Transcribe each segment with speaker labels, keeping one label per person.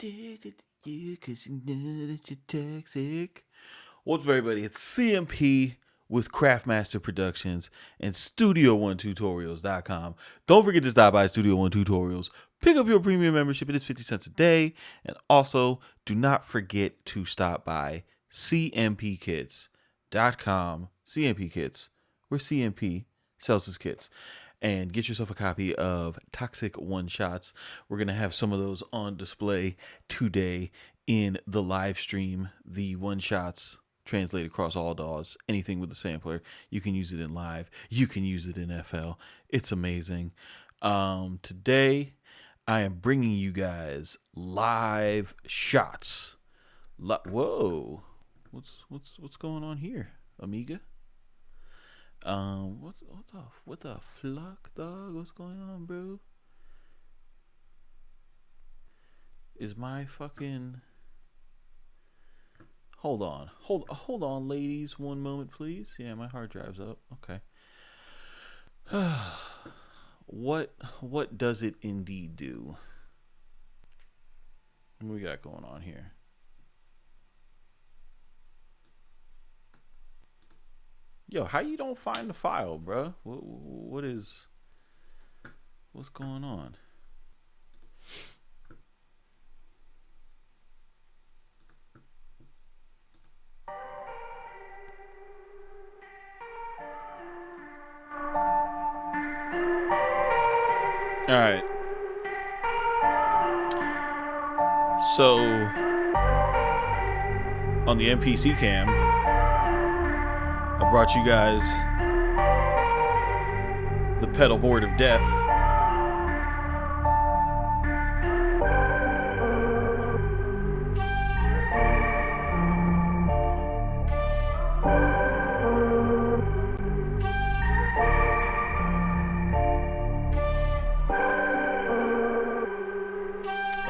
Speaker 1: addicted to you because you know that you're toxic. What's up, everybody? It's CMP with CraftMaster Productions and Studio1Tutorials.com. Don't forget to stop by Studio One Tutorials. Pick up your premium membership. It is 50 cents a day. And also, do not forget to stop by CMPKits.com. CMP Kits, where CMP sells his kits. And get yourself a copy of Toxic One-Shots. We're going to have some of those on display today in the live stream. The one-shots translate across all DAWs. Anything with the sampler. You can use it in live. You can use it in FL. It's amazing. Today, I am bringing you guys live shots. Whoa. What's going on here, Amiga? What the fuck, dog? What's going on, bro? Is my fucking... Hold on, ladies. One moment, please. Yeah, my hard drive's up. Okay. What does it indeed do? What we got going on here? Yo, how you don't find the file, bro? What's going on? All right. So on the MPC cam, I brought you guys the pedal board of death.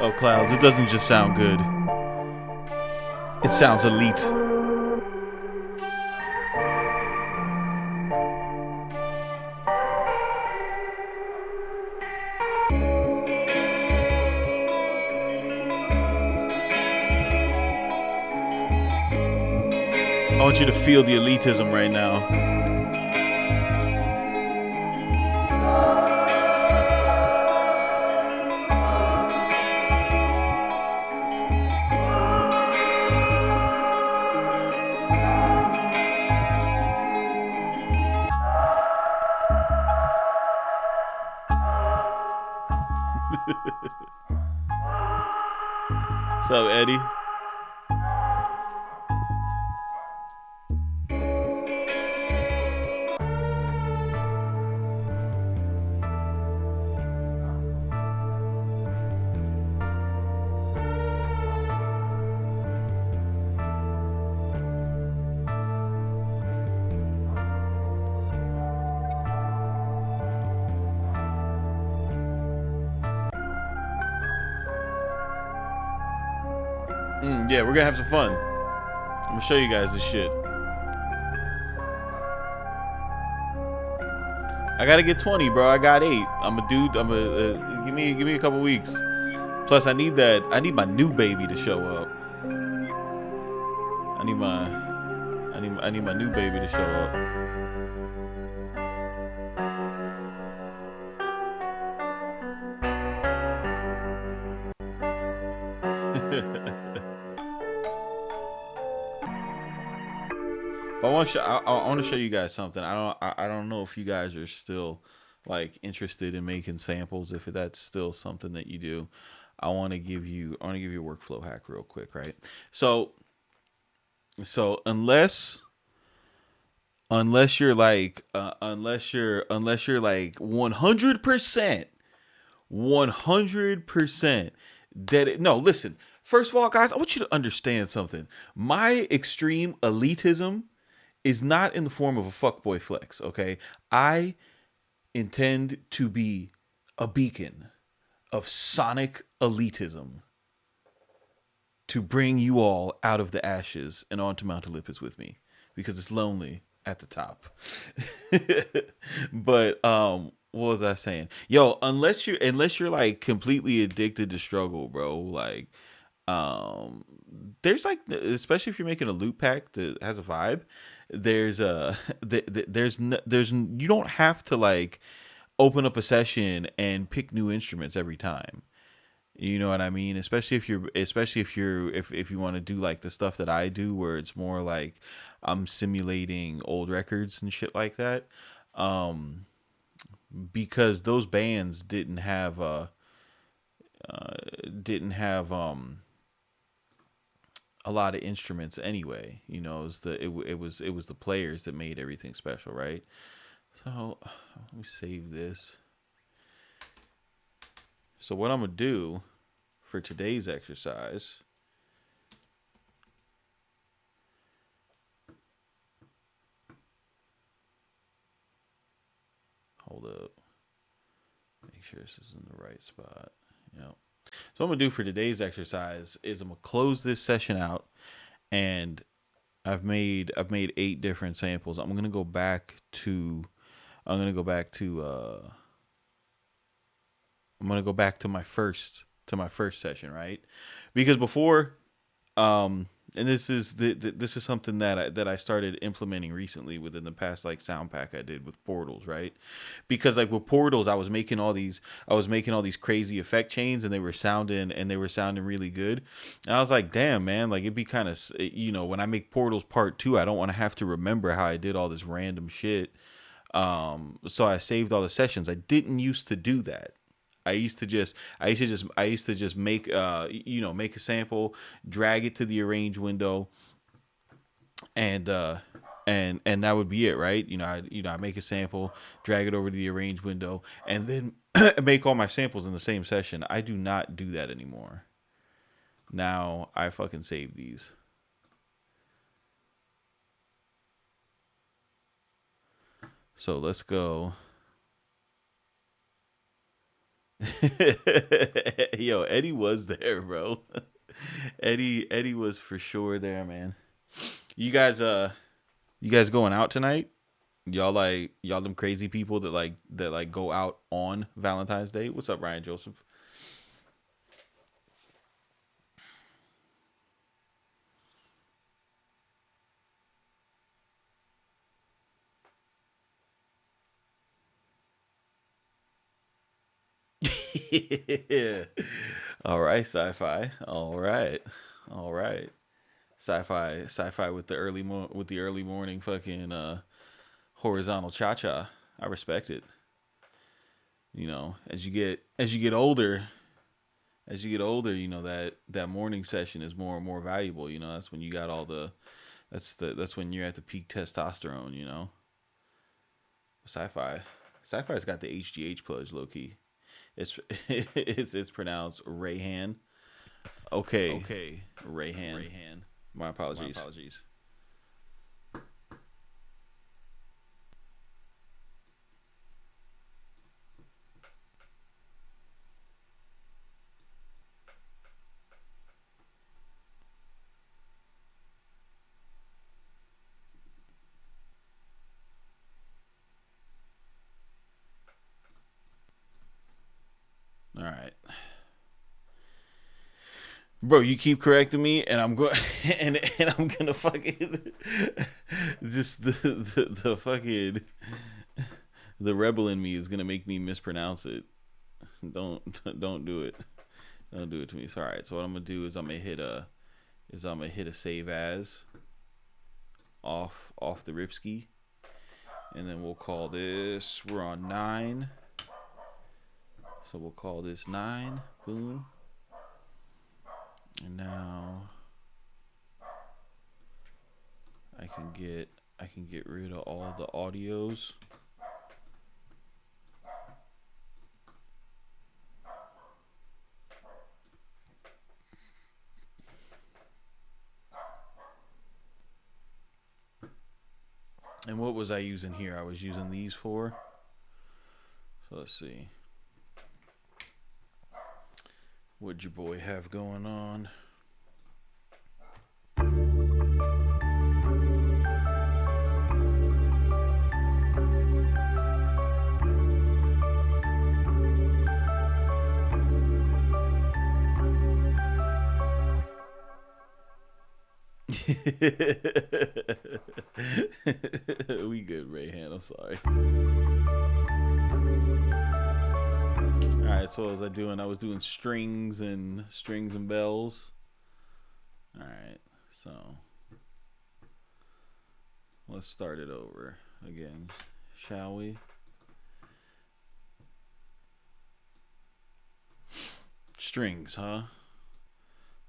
Speaker 1: Oh, Clouds, it doesn't just sound good. It sounds elite. I want you to feel the elitism right now. What's up, Eddie? Yeah, we're gonna have some fun. I'm gonna show you guys this shit. I gotta get 20, bro. I got 8. I'm a dude. Give me a couple weeks. Plus, I need my new baby to show up. I need my new baby to show up. But I want to show you guys something. I don't know if you guys are still like interested in making samples. If that's still something that you do, I want to give you a workflow hack real quick, right? So unless you're like 100% dead. No, listen. First of all, guys, I want you to understand something. My extreme elitism is not in the form of a fuckboy flex, okay? I intend to be a beacon of sonic elitism to bring you all out of the ashes and onto Mount Olympus with me, because it's lonely at the top. But what was I saying? Yo, unless you're like completely addicted to struggle, bro, like um there's like, especially if you're making a loop pack that has a vibe, there's you don't have to like open up a session and pick new instruments every time. You know what I mean? Especially if you want to do like the stuff that I do, where it's more like I'm simulating old records and shit like that. Um, because those bands didn't have a lot of instruments anyway. You know, it was the players that made everything special, right? So let me save this. So what I'm gonna do for today's exercise, hold up, make sure this is in the right spot. Yep. So what I'm gonna do for today's exercise is I'm gonna close this session out, and I've made 8 different samples. I'm gonna go back to I'm gonna go back to I'm gonna go back to my first session, right? Because before, and this is something that I started implementing recently within the past like sound pack I did with Portals, right? Because like with Portals, I was making all these crazy effect chains, and they were sounding really good. And I was like, damn, man, like it'd be kind of, when I make Portals part 2, I don't want to have to remember how I did all this random shit. So I saved all the sessions. I didn't used to do that. I used to just make make a sample, drag it to the arrange window, and that would be it, right? I make a sample, drag it over to the arrange window, and then make all my samples in the same session. I do not do that anymore. Now I fucking save these. So let's go. Yo, Eddie was there, bro. Eddie was for sure there, man. You guys going out tonight? Y'all them crazy people that go out on Valentine's Day. What's up, Ryan Joseph? Yeah. All right, sci-fi. All right. All right. Sci-fi with the early morning fucking horizontal cha-cha. I respect it. As you get older, that morning session is more and more valuable. That's when you got all the that's when you're at the peak testosterone. Sci-fi. Sci-fi's got the HGH pledge, low key. It's it's pronounced Rayhan. Okay. Okay. Rayhan. Rayhan. My apologies. My apologies. All right. Bro, you keep correcting me, and I'm going, and I'm gonna fucking just the fucking the rebel in me is gonna make me mispronounce it. Don't do it. Don't do it to me. It's all right. So what I'm gonna do is I'm gonna hit a save as off the ripski, and then we'll call this. We're on 9, so we'll call this 9. Boom. And now I can get rid of all the audios. And what was I using here? I was using these 4. So let's see. What'd your boy have going on? We good, Rayhan. I'm sorry. All right, so what was I doing? I was doing strings and bells. All right, so let's start it over again, shall we? Strings, huh?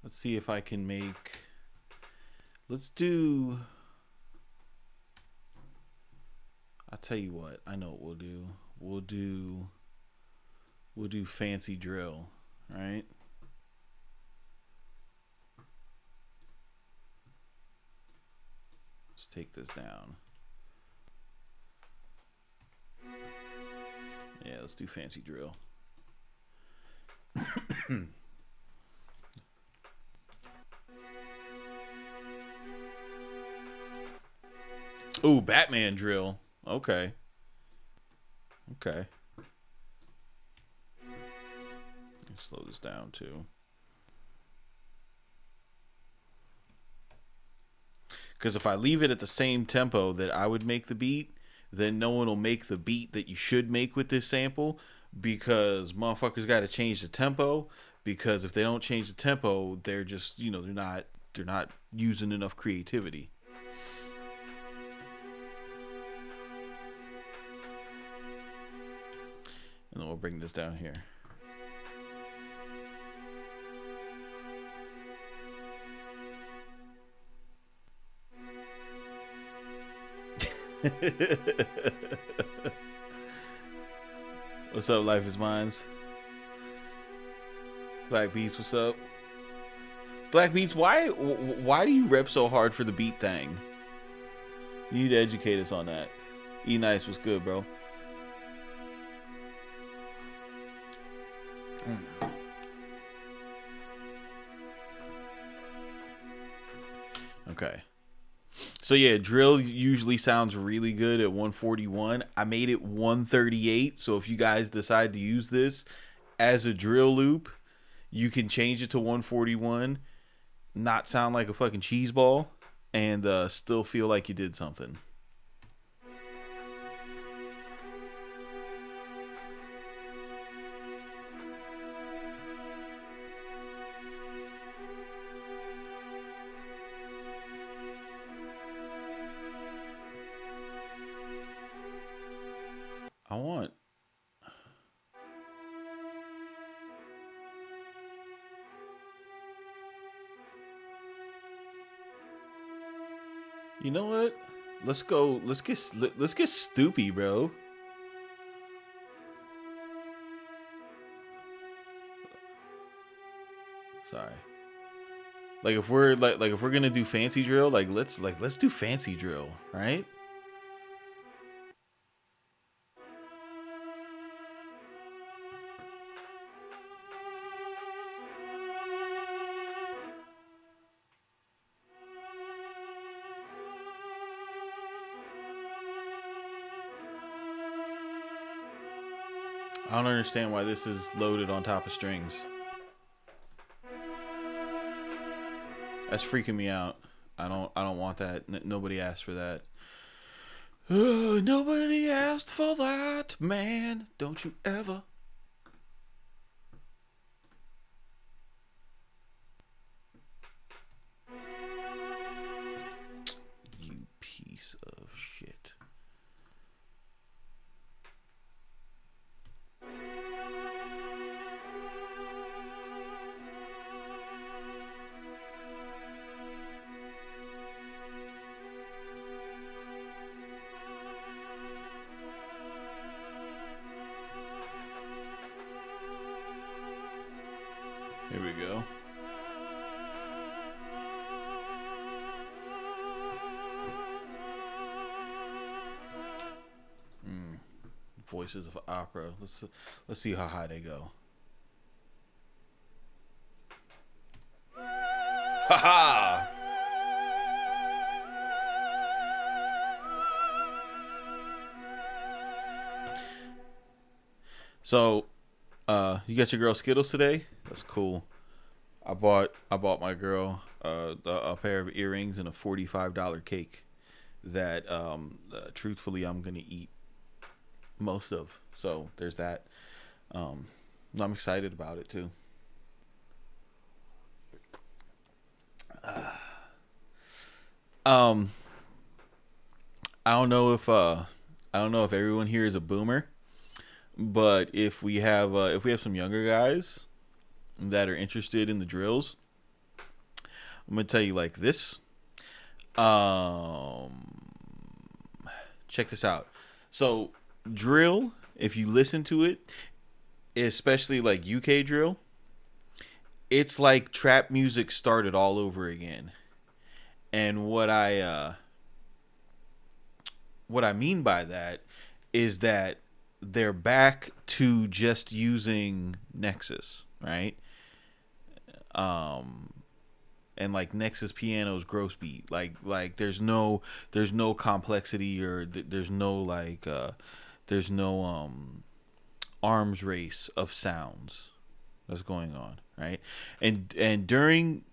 Speaker 1: Let's see if I can make. Let's do. I'll tell you what. I know what we'll do. We'll do fancy drill, right? Let's take this down. Yeah, let's do fancy drill. Ooh, Batman drill. Okay. Okay. Slow this down too. Because if I leave it at the same tempo that I would make the beat, then no one will make the beat that you should make with this sample, because motherfuckers got to change the tempo. Because if they don't change the tempo, they're just, you know, they're not using enough creativity. And then we'll bring this down here. What's up, Life is Mines? Black Beats, what's up? Black Beats, why do you rep so hard for the beat thing? You need to educate us on that. E Nice was good, bro. Okay. So yeah, drill usually sounds really good at 141. I made it 138, so if you guys decide to use this as a drill loop, you can change it to 141, not sound like a fucking cheese ball, and still feel like you did something. You know what? Let's go. Let's get stoopy, bro. Sorry. Like if we're if we're gonna do fancy drill, let's do fancy drill, right? I don't understand why this is loaded on top of strings. That's freaking me out. I don't want that. Nobody asked for that. Nobody asked for that, man. Don't you ever. You piece of shit. Here we go. Voices of opera. Let's see how high they go. Ha ha! So, you got your girl Skittles today? That's cool. I bought my girl a pair of earrings and a $45 cake that truthfully I'm gonna eat most of. So there's that. I'm excited about it too. Um, I don't know if everyone here is a boomer, but if we have some younger guys that are interested in the drills, I'm gonna tell you like this. Um, Check this out. So drill, if you listen to it, especially like UK drill, it's like trap music started all over again. And what I mean by that is that they're back to just using Nexus, right? Um and like Nexus piano's gross beat. Like there's no complexity or there's no there's no arms race of sounds that's going on, right? And during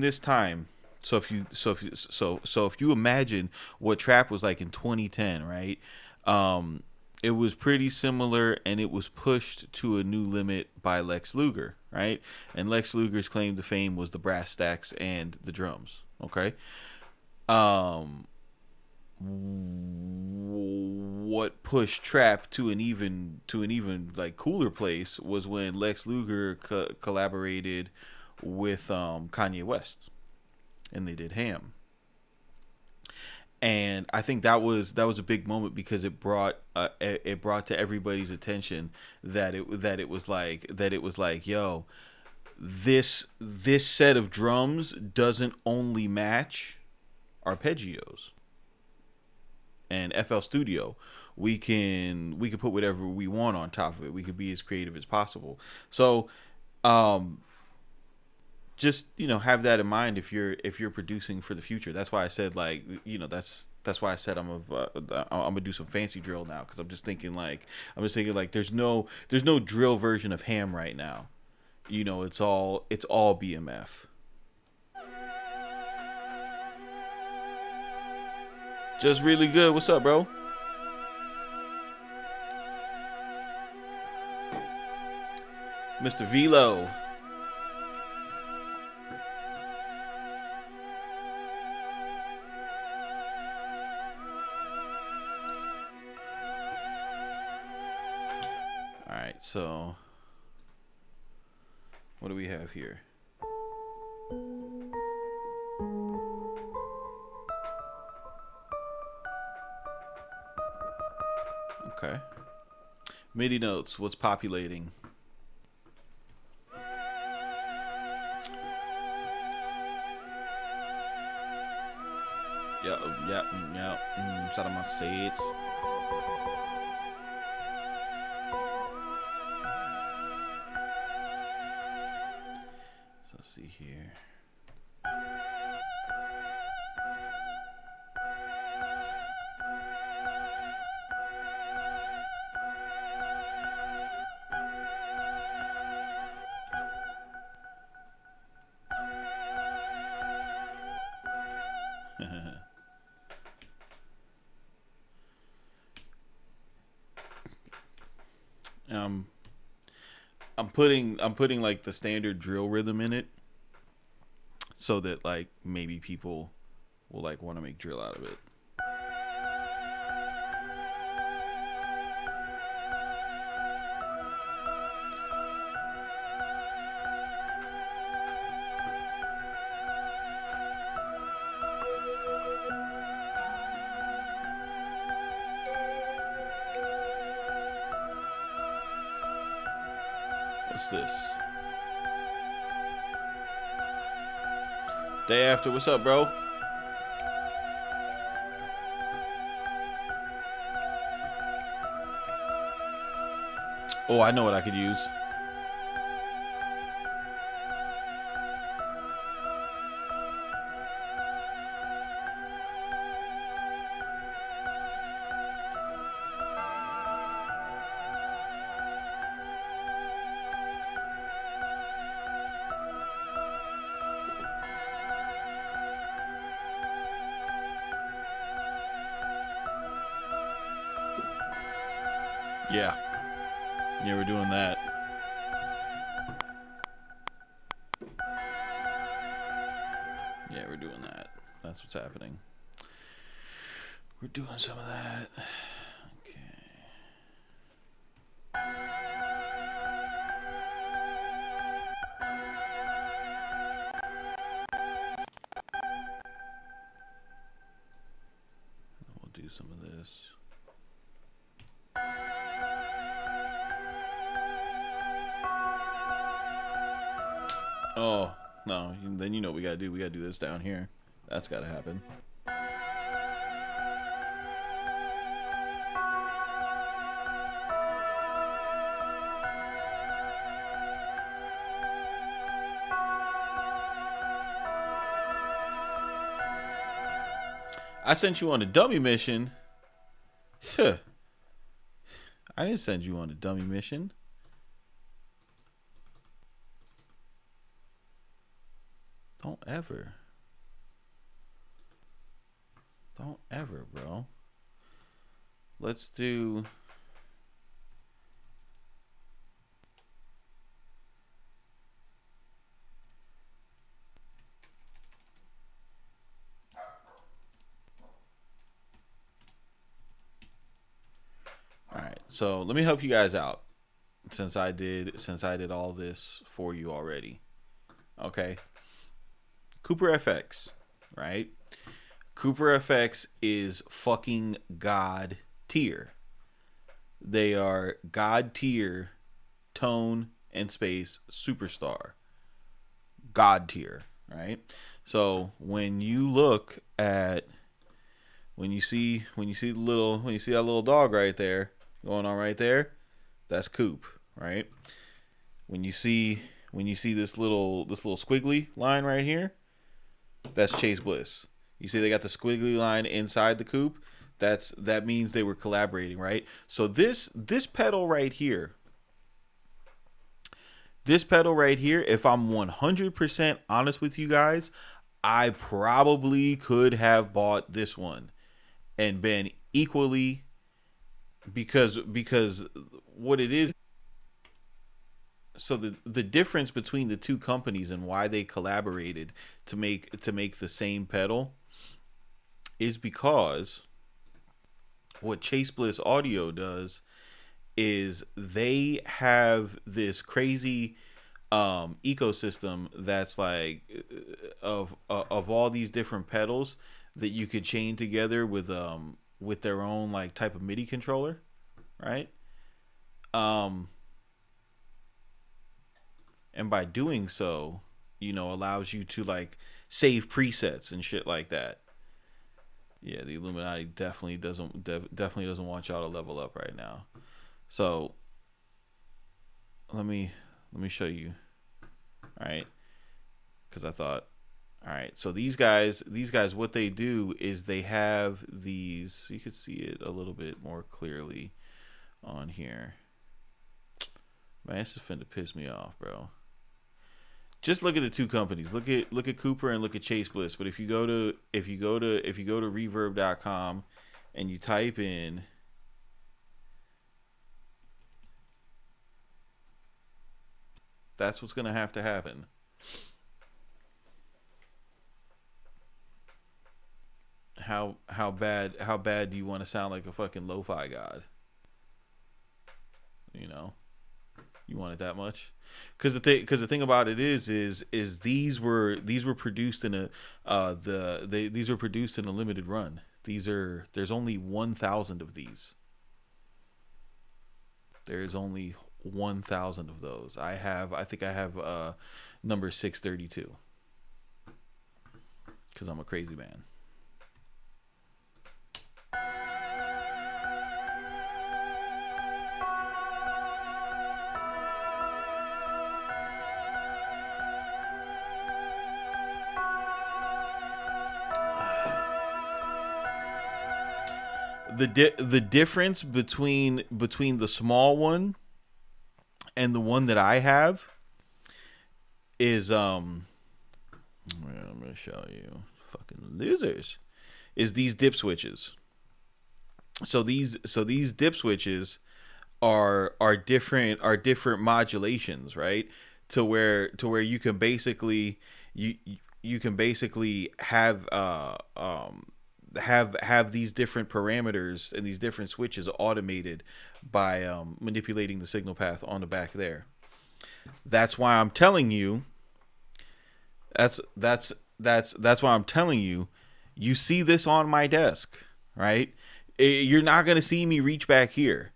Speaker 1: this time, so if you imagine what trap was like in 2010, right? Um, it was pretty similar, and it was pushed to a new limit by Lex Luger, right? And Lex Luger's claim to fame was the brass stacks and the drums. Okay. Um, what pushed trap to an even like cooler place was when Lex Luger collaborated with Kanye West, and they did Ham. And I think that was a big moment because it brought to everybody's attention that it was like, yo, this set of drums doesn't only match arpeggios and FL Studio. We can put whatever we want on top of it. We could be as creative as possible. So um just, have that in mind if you're producing for the future. That's why I said, like, that's why I said I'm gonna do some fancy drill now, because I'm just thinking like there's no drill version of Ham right now. It's all BMF. Just really good. What's up, bro? Mr. Velo. All right, so what do we have here? Okay. MIDI notes, what's populating? Yeah. Shout out my seeds. So let's see here. um, I'm putting like the standard drill rhythm in it, so that like maybe people will like want to make drill out of it. What's this? Day after. What's up, bro? Oh, I know what I could use. Yeah. Yeah, we're doing that. Yeah, we're doing that. That's what's happening. We're doing some of that. Okay. We'll do some of this. Oh, no. Then you know what we gotta do. We gotta do this down here. That's gotta happen. I sent you on a dummy mission. I didn't send you on a dummy mission. Don't ever. Don't ever, bro. Let's do... Alright, so let me help you guys out. Since I did all this for you already. Okay. Cooper FX, right? Cooper FX is fucking god tier. They are god tier tone and space superstar. God tier, right? So when you look at when you see that little dog right there going on right there, that's Coop, right? When you see this little squiggly line right here, that's Chase Bliss. You see they got the squiggly line inside the Coop. That means they were collaborating, right? So this pedal right here, if I'm 100% honest with you guys, I probably could have bought this one and been equally, because what it is. So the difference between the two companies and why they collaborated to make the same pedal is because what Chase Bliss Audio does is they have this crazy ecosystem that's like of all these different pedals that you could chain together with their own like type of MIDI controller, right? And by doing so, allows you to like save presets and shit like that. Yeah, the Illuminati definitely doesn't want y'all to level up right now. So let me show you. All right, because I thought, all right, so these guys, what they do is they have these. You can see it a little bit more clearly on here. Man, this is finna piss me off, bro. Just look at the two companies. Look at Cooper and look at Chase Bliss. But if you go to reverb.com and you type in that's what's gonna have to happen. How bad do you want to sound like a fucking lo-fi god? You want it that much? Because the thing about it is these were produced in these were produced in a limited run. There's only 1,000 of these. There's only 1,000 of those. I think I have number 632 because I'm a crazy man. The difference between the small one and the one that I have is I'm gonna show you, fucking losers, is these dip switches. So these dip switches are different modulations, right? To where you can basically you you can basically have these different parameters and these different switches automated by manipulating the signal path on the back there. That's why I'm telling you. That's why I'm telling you. You see this on my desk, right? You're not gonna see me reach back here.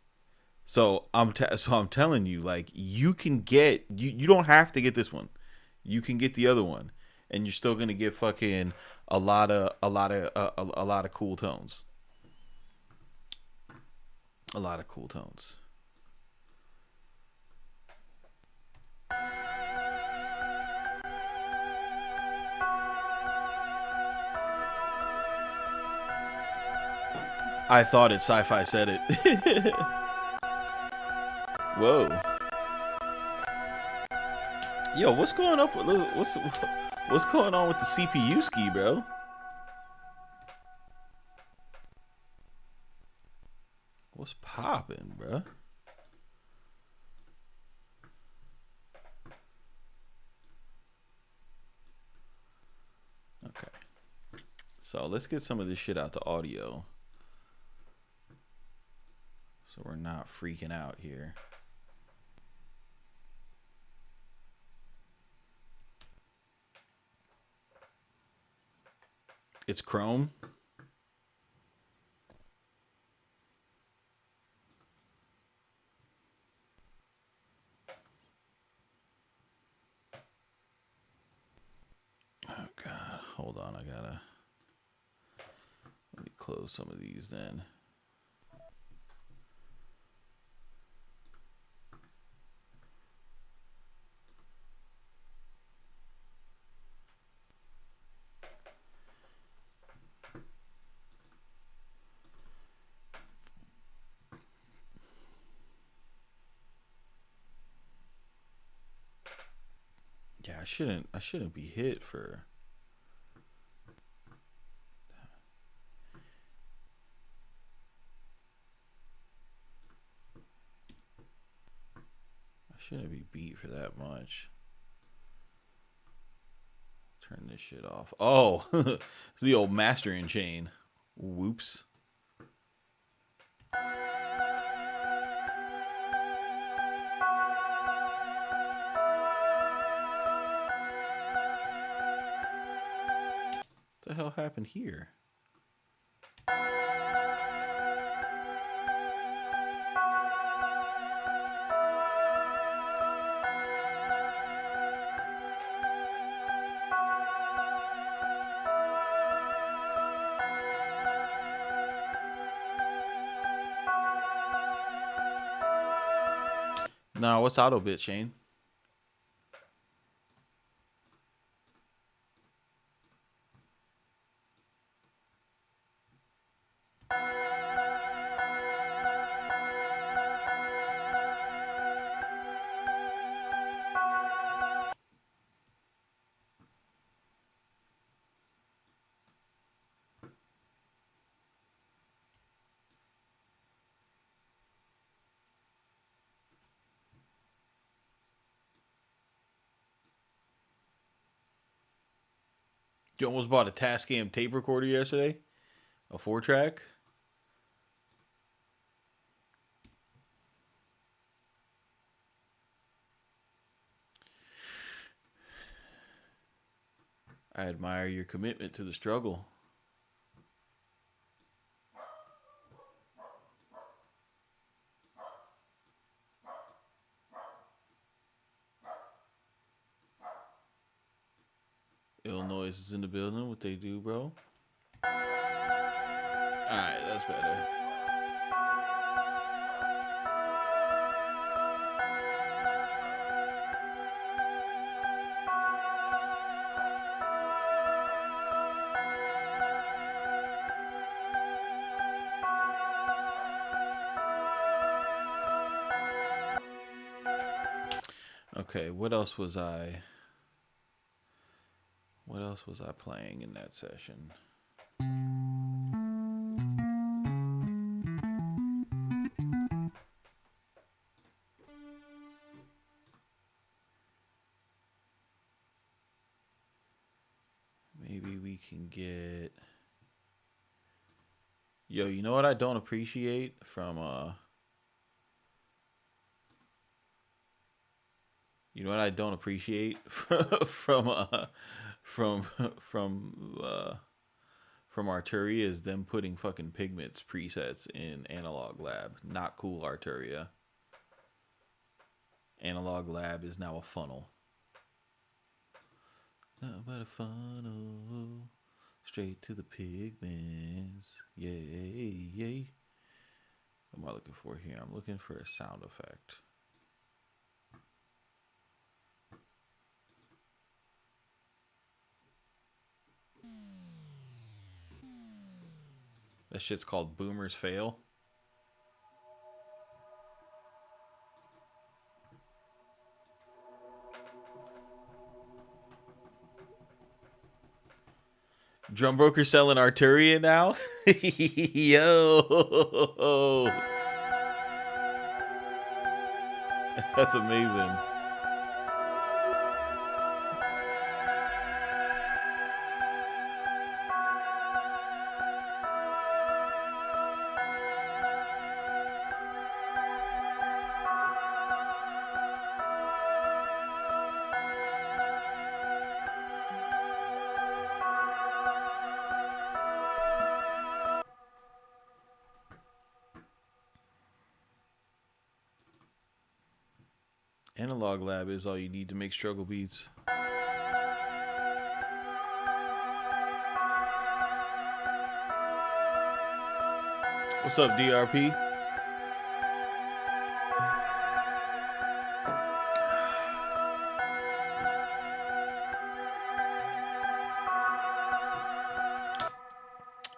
Speaker 1: So I'm telling you, like, you can get you don't have to get this one. You can get the other one, and you're still gonna get fucking a lot of cool tones. A lot of cool tones. I thought it. Sci-fi said it. Whoa. Yo, what's going up? What's going on with the CPU ski, bro? What's popping, bro? Okay. So let's get some of this shit out to audio, so we're not freaking out here. It's Chrome. Oh God, hold on. Let me close some of these then. Yeah, I shouldn't be hit for. I shouldn't be beat for that much. Turn this shit off. Oh, it's the old mastering chain. Whoops. What the hell happened here? Nah, what's auto bit, Shane? You almost bought a Tascam tape recorder yesterday? A 4-track? I admire your commitment to the struggle. Illinois is in the building. What they do, bro? Alright, that's better. Okay, what else was I playing in that session? we can get. Yo, you know what I don't appreciate from you know what I don't appreciate from from from from Arturia is them putting fucking pigments presets in Analog Lab. Not cool, Arturia. Analog Lab is now a funnel. Not but a funnel. Straight to the pigments. Yay, yay. What am I looking for here? I'm looking for a sound effect. That shit's called Boomers Fail. Drum broker selling Arturia now? Yo. That's amazing. Analog Lab is all you need to make struggle beats. What's up, DRP?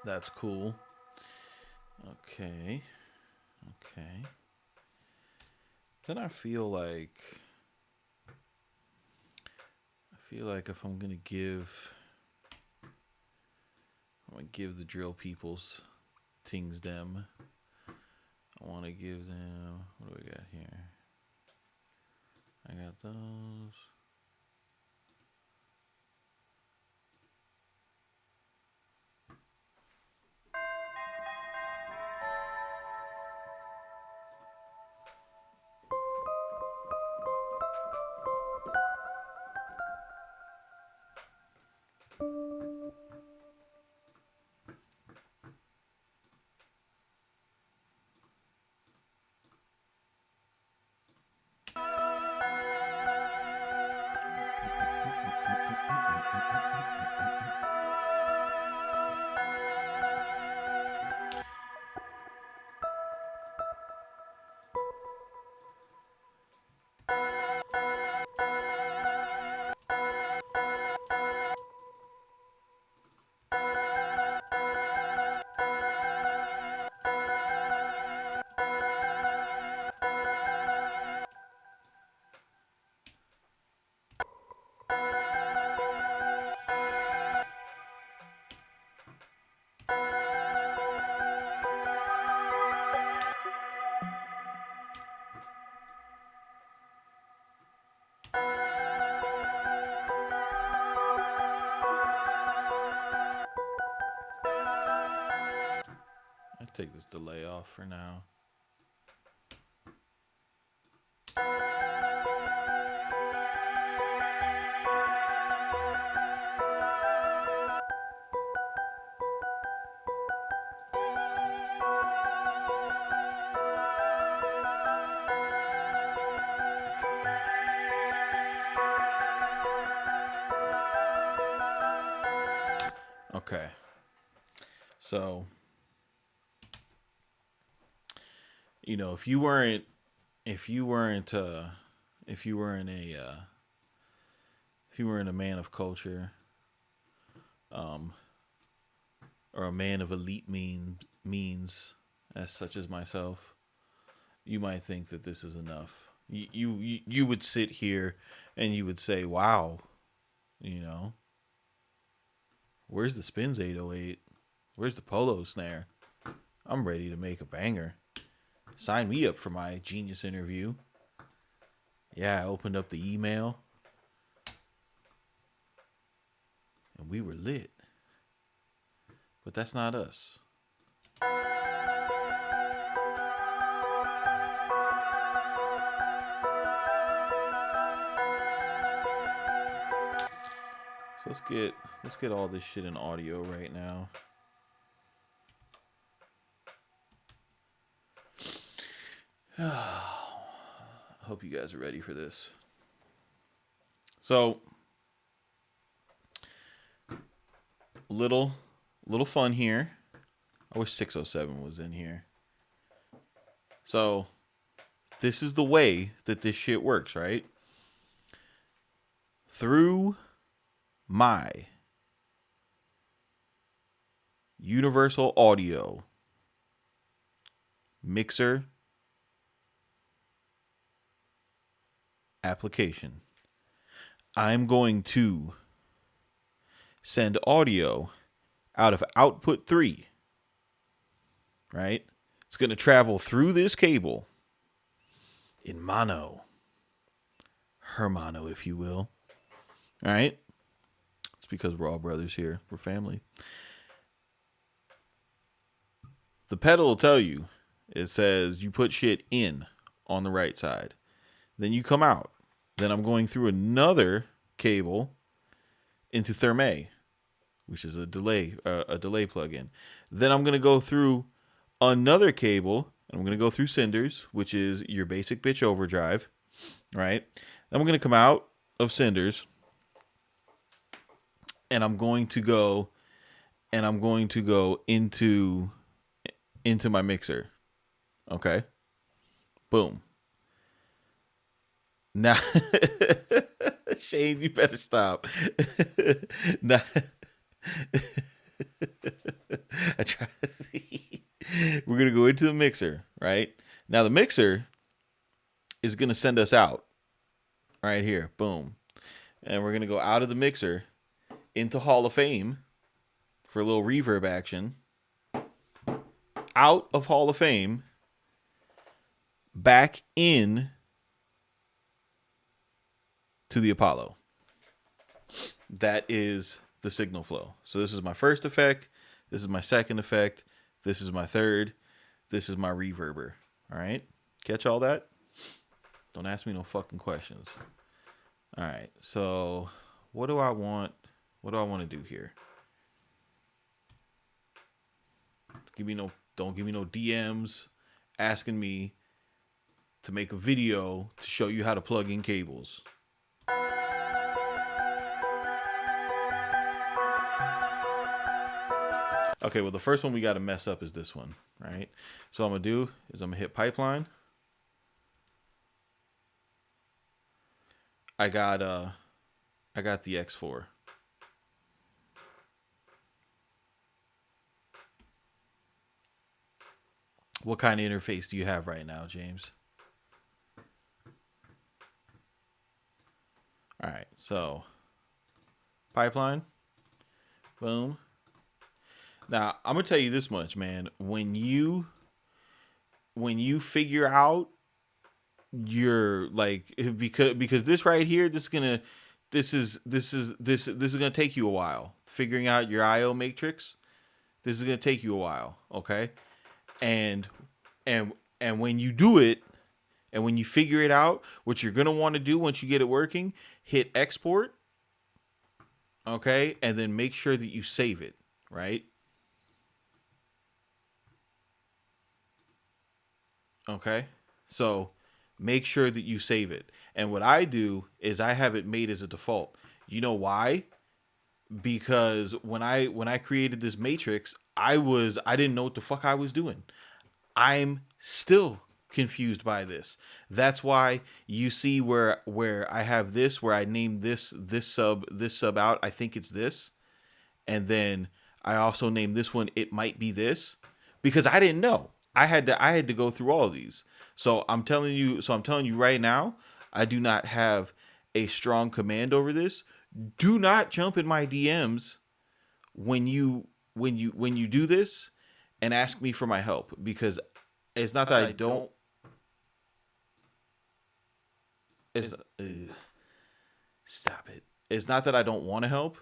Speaker 1: That's cool. Okay. Okay. Then I feel like if I'm gonna give the drill peoples things them. I want to give them, what do we got here? I got those. Take this delay off for now. Okay. So, you know, if you weren't a man of culture, or a man of elite means, as such as myself, you might think that this is enough. You would sit here and you would say, "Wow, you know, where's the Spins 808? Where's the Polo snare? I'm ready to make a banger. Sign me up for my genius interview." Yeah, I opened up the email and we were lit. but that's not us. So let's get all this shit in audio right now. Hope you guys are ready for this. So, little fun here. I wish 607 was in here. So, this is the way that this shit works, right? Through my Universal Audio mixer application, I'm going to send audio out of output 3, right? It's going to travel through this cable in mono, hermano, if you will. All right? It's because we're all brothers here. We're family. The pedal will tell you, it says you put shit in on the right side. Then you come out. Then I'm going through another cable into Therme, which is a delay plugin. Then I'm going to go through another cable, and I'm going to go through Cinders, which is your basic bitch overdrive, right? Then I'm going to come out of Cinders, and I'm going to go into my mixer. Okay? Boom. Now, Shane, you better stop. Now, we're going to go into the mixer, right? Now, the mixer is going to send us out right here. Boom. And we're going to go out of the mixer into Hall of Fame for a little reverb action. Out of Hall of Fame, back in to the Apollo. That is the signal flow. So this is my first effect. This is my second effect. This is my third. This is my reverber. All right? Catch all that? Don't ask me no fucking questions. All right. So what do I want? What do I want to do here? Don't give me no DMs asking me to make a video to show you how to plug in cables. Okay, well, the first one we got to mess up is this one, right? So what I'm going to do is I'm going to hit pipeline. I got the X4. What kind of interface do you have right now, James? All right, so pipeline. Boom. Now, I'm going to tell you this much, man. When you figure out your, like, because this right here, this is going to take you a while. Figuring out your IO matrix, this is going to take you a while, okay? And when you do it, and when you figure it out, what you're going to want to do once you get it working, hit export, okay? And then make sure that you save it, right? Okay, so make sure that you save it. And what I do is I have it made as a default. You know why? Because when I created this matrix, I didn't know what the fuck I was doing. I'm still confused by this. That's why you see where I have this, where I named this sub out. I think it's this, and then I also named this one. It might be this, because I didn't know. I had to go through all of these. So I'm telling you right now, I do not have a strong command over this. Do not jump in my DMs when you do this and ask me for my help, because it's not that I don't. Stop it. It's not that I don't want to help.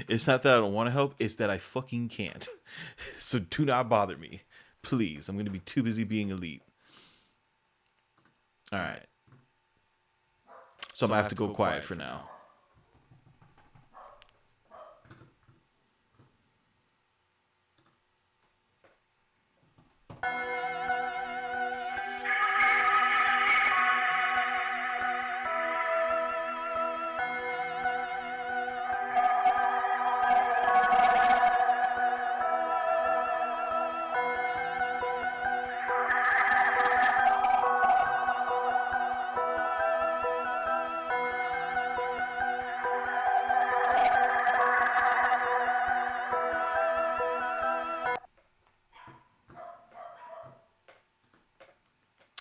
Speaker 1: It's not that I don't want to help, it's that I fucking can't. So do not bother me. Please. I'm going to be too busy being elite. All right. So I'm going to have to go quiet for now.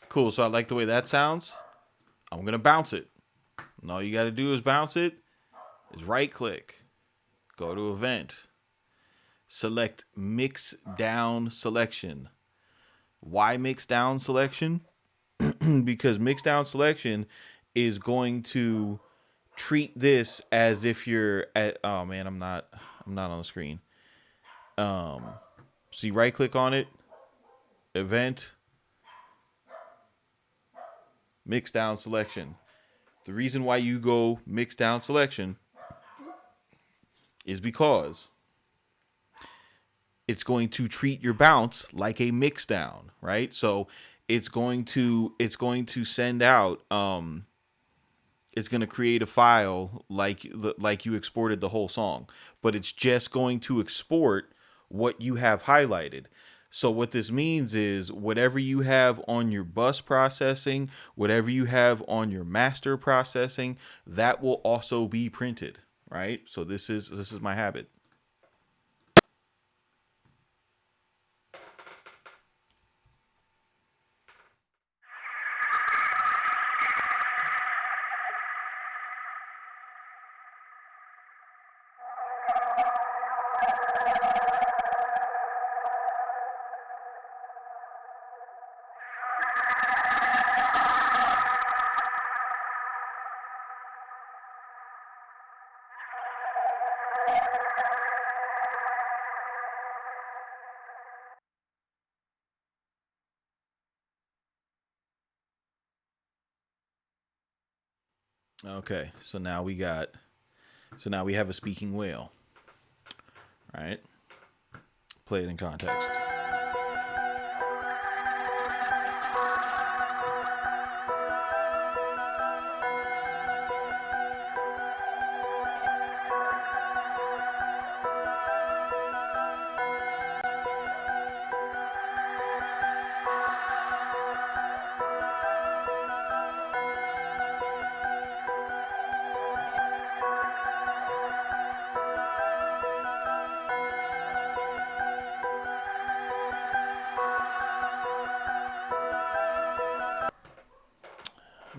Speaker 1: Cool. So I like the way that sounds. I'm going to bounce it. And all you got to do is bounce it. Is right click. Go to event. Select mix down selection. Why mix down selection? Because mix down selection is going to treat this as if you're at, oh man, I'm not on the screen. So you right click on it, event, mix down selection. The reason why you go mix down selection is because it's going to treat your bounce like a mix down, right? So it's going to send out it's going to create a file like you exported the whole song, but it's just going to export what you have highlighted. So what this means is whatever you have on your bus processing, whatever you have on your master processing, that will also be printed, right? So this is my habit. Okay, so now we have a speaking whale. All right. Play it in context.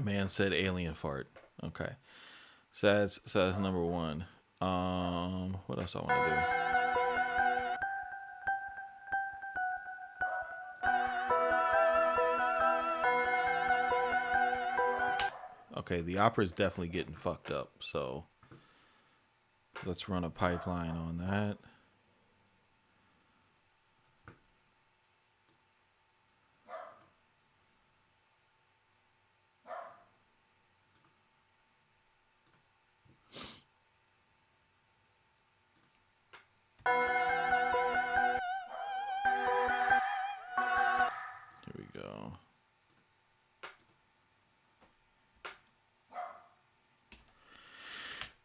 Speaker 1: Man said alien fart. Okay. So that's number one. What else I want to do? Okay, the opera is definitely getting fucked up. So let's run a pipeline on that. Here we go.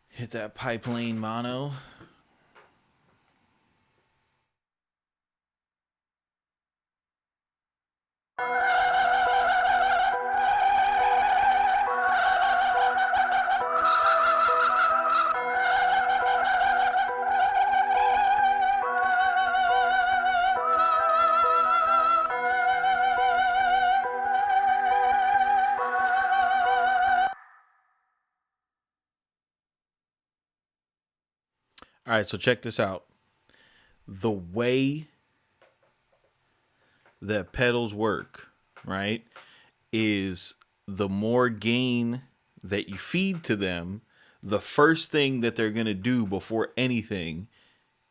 Speaker 1: Hit that pipeline mono. All right, so check this out. The way that pedals work, right, is the more gain that you feed to them, the first thing that they're going to do before anything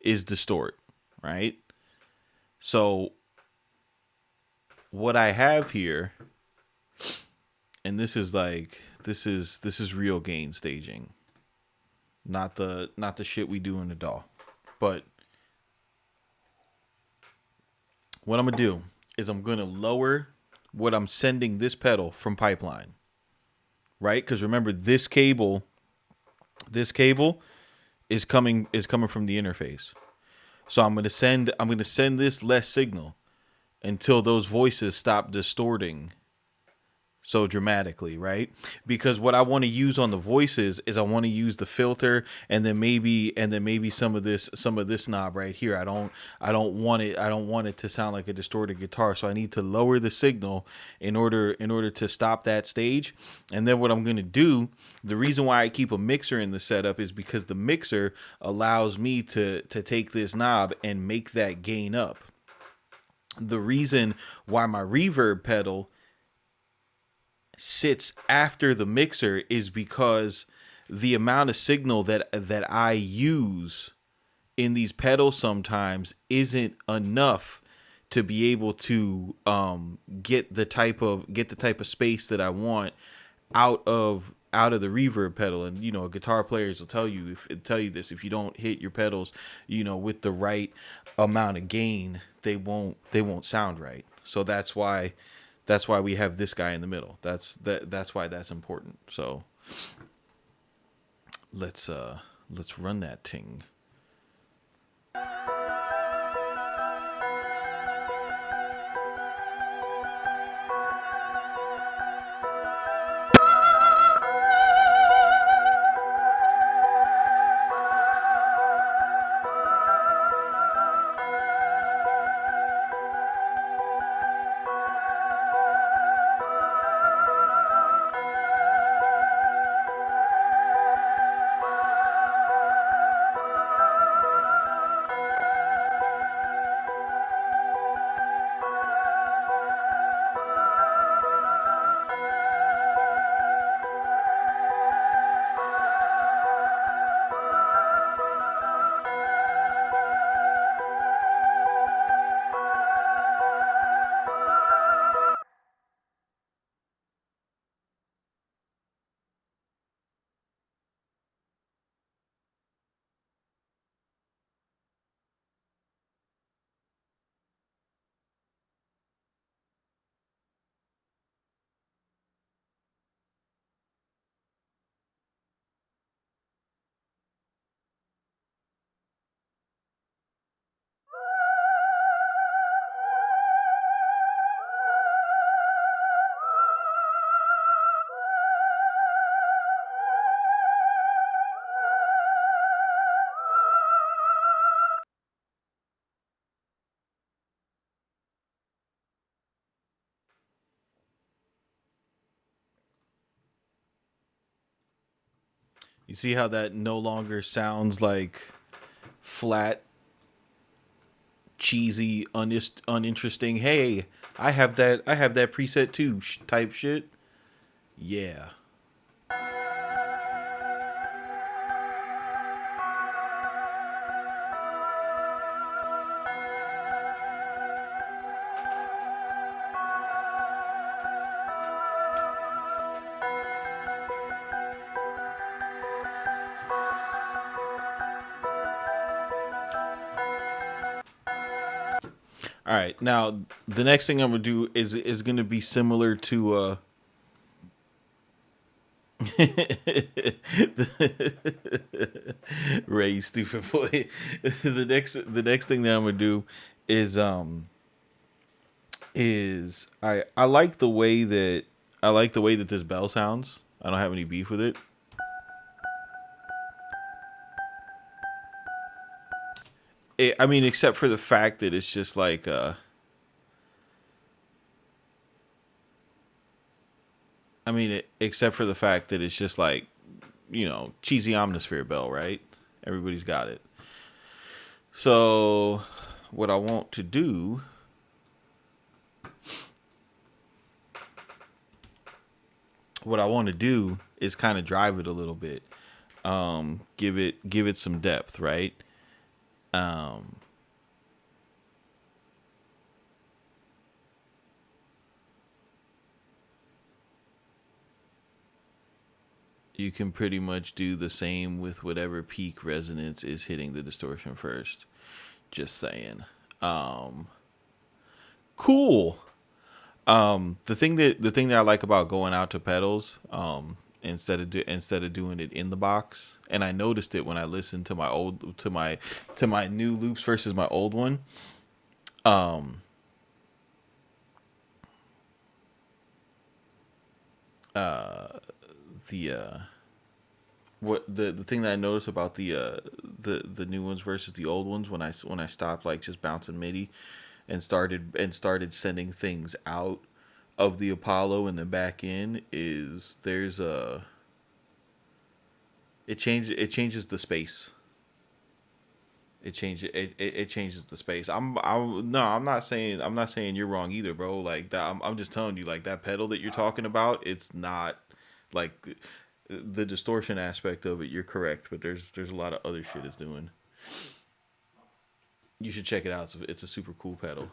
Speaker 1: is distort, right? So what I have here, and this is like this is real gain staging, not the shit we do in the DAW. But what I'm gonna do is I'm gonna lower what I'm sending this pedal from pipeline, right? Because remember, this cable is coming from the interface. So I'm gonna send this less signal until those voices stop distorting so dramatically, right? Because what I want to use on the voices is I want to use the filter and then maybe some of this knob right here. I don't want it to sound like a distorted guitar, so I need to lower the signal in order to stop that stage. And then what I'm going to do, the reason why I keep a mixer in the setup is because the mixer allows me to take this knob and make that gain up. The reason why my reverb pedal sits after the mixer is because the amount of signal that I use in these pedals sometimes isn't enough to be able to get the type of space that I want out of the reverb pedal. And guitar players will tell you this: if you don't hit your pedals with the right amount of gain, they won't sound right. So that's why we have this guy in the middle. That's why that's important. So let's run that ting. You see how that no longer sounds like flat, cheesy, uninteresting, hey, I have that preset too type shit. Yeah. All right. Now, the next thing I'm gonna do is gonna be similar to Ray, stupid boy. The next thing that I'm gonna do is I like the way that this bell sounds. I don't have any beef with it. I mean, except for the fact that it's just like except for the fact that it's just like, cheesy Omnisphere bell, right? Everybody's got it. So what I want to do is kind of drive it a little bit. give it some depth, right? You can pretty much do the same with whatever peak resonance is hitting the distortion first. Just saying. Um, cool. The thing that I like about going out to pedals, instead of doing it in the box, and I noticed it when I listened to my new loops versus my old one. Um, the what the thing that I noticed about the new ones versus the old ones, when I stopped like just bouncing MIDI and started sending things out of the Apollo and then back in, is there's a it changes the space. It changes the space. I'm not saying you're wrong either, bro. Like that, I'm just telling you, like that pedal that you're talking about, it's not like the distortion aspect of it. You're correct, but there's a lot of other shit it's doing. You should check it out. It's a super cool pedal.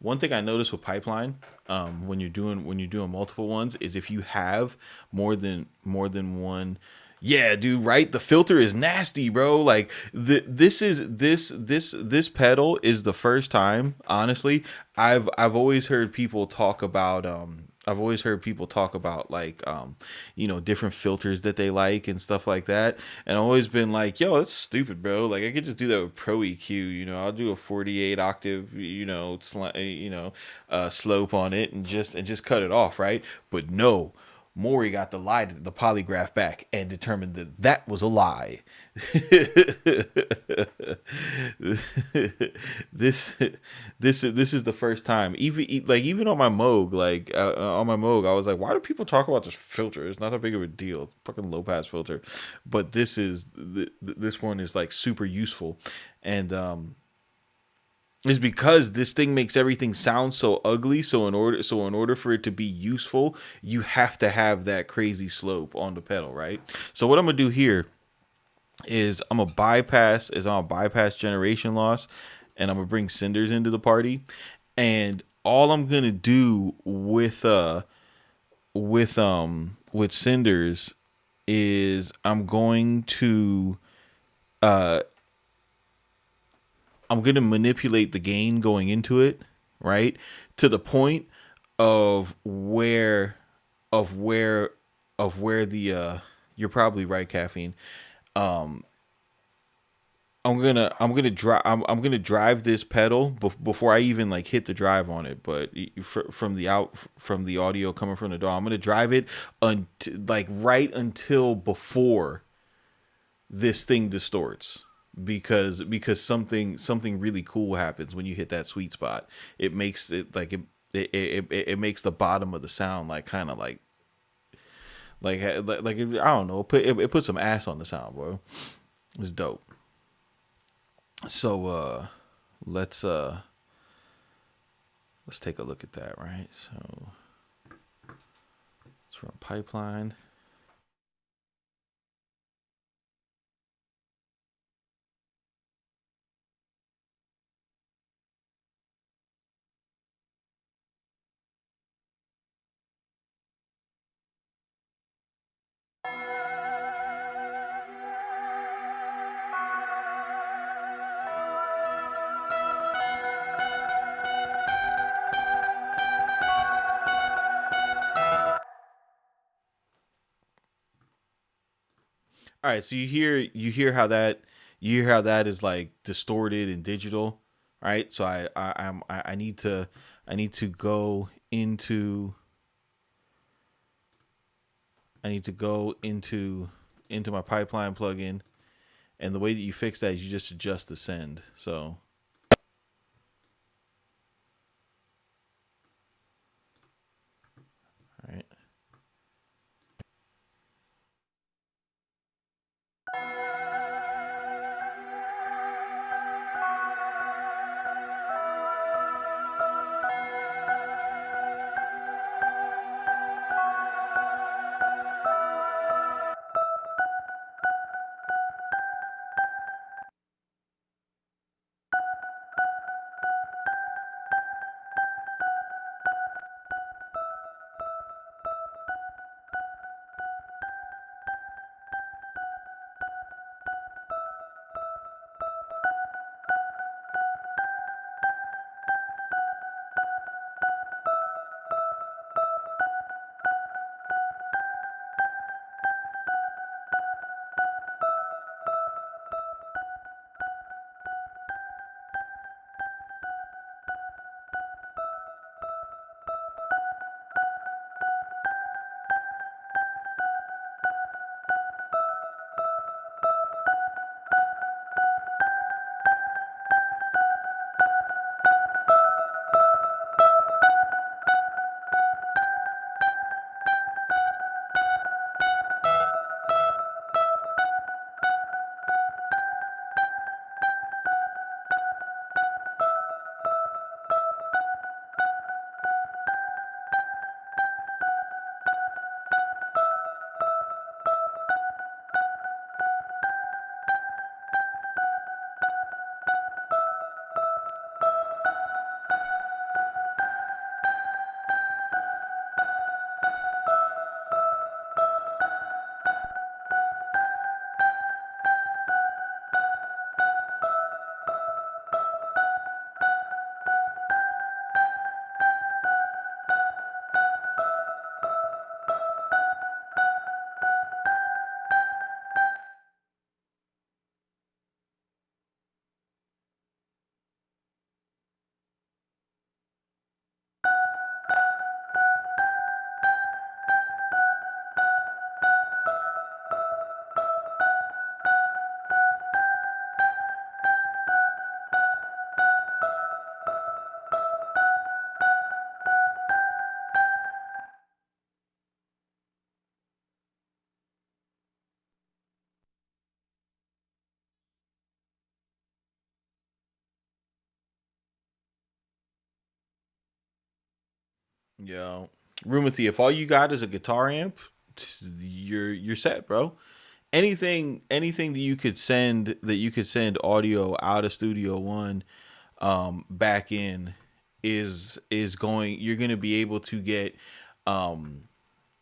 Speaker 1: One thing I noticed with pipeline, when you're doing multiple ones, is if you have more than one. Yeah, dude, right? The filter is nasty, bro. Like this pedal is the first time, honestly. I've always heard people talk about like different filters that they like and stuff like that, and I've always been like, yo, that's stupid, bro. Like I could just do that with Pro EQ. I'll do a 48 octave, slope on it, and just cut it off, right? But no, Maury got the polygraph back and determined that that was a lie. this this is the first time, even on my Moog, I was like, why do people talk about this filter? It's not that big of a deal. It's a fucking low pass filter. But this one is like super useful, and is because this thing makes everything sound so ugly. So in order for it to be useful, you have to have that crazy slope on the pedal, right? So what I'm gonna do here is I'm gonna bypass generation loss, and I'm gonna bring cinders into the party. And all I'm gonna do with cinders is I'm gonna manipulate the gain going into it, right? To the point of where the you're probably right, caffeine. Um I'm gonna drive this pedal before I even like hit the drive on it. But from the audio coming from the DAW, I'm gonna drive it like right until before this thing distorts, because something really cool happens when you hit that sweet spot. It makes it like it makes the bottom of the sound like kind of like I don't know, it put some ass on the sound, bro. It's dope. So let's uh let's take a look at that, right? So it's from pipeline. All right, so you hear how that is like distorted and digital, right? So I need to go into into my pipeline plugin, and the way that you fix that is you just adjust the send. So all right. Yo, Rumothy, if all you got is a guitar amp, you're set, bro. Anything that you could send audio out of Studio One back in is going. You're gonna be able to get um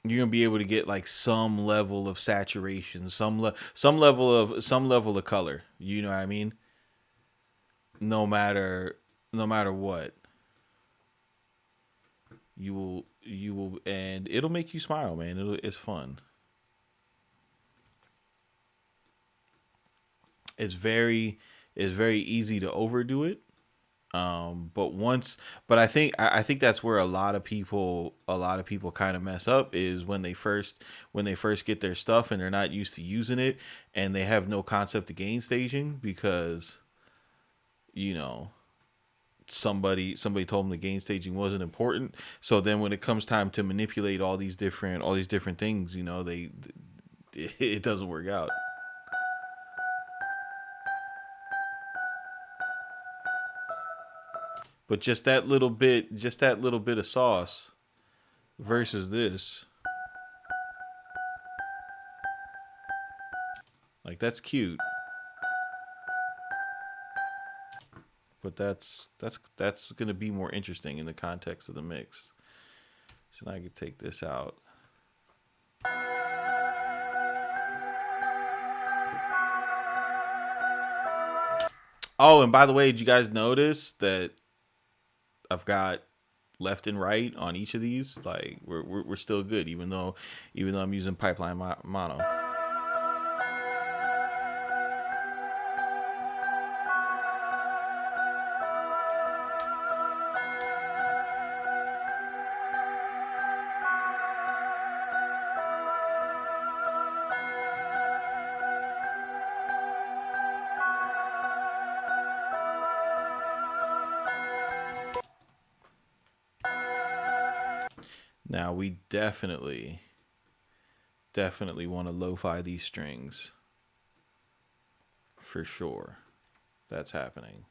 Speaker 1: you're gonna be able to get like some level of saturation, some level of color. You know what I mean? No matter no matter what, you will, and it'll make you smile, man. It's fun. It's very it's very easy to overdo it. But once, but I think that's where a lot of people kind of mess up is when they first get their stuff and they're not used to using it and they have no concept of gain staging because you know somebody told them the gain staging wasn't important. So then when it comes time to manipulate all these different things, they it doesn't work out. But just that little bit of sauce versus this, like that's cute, but that's gonna be more interesting in the context of the mix. So now I could take this out. Oh, and by the way, did you guys notice that I've got left and right on each of these? Like we're still good, even though I'm using pipeline mono. Now we definitely want to lo-fi these strings for sure. That's happening.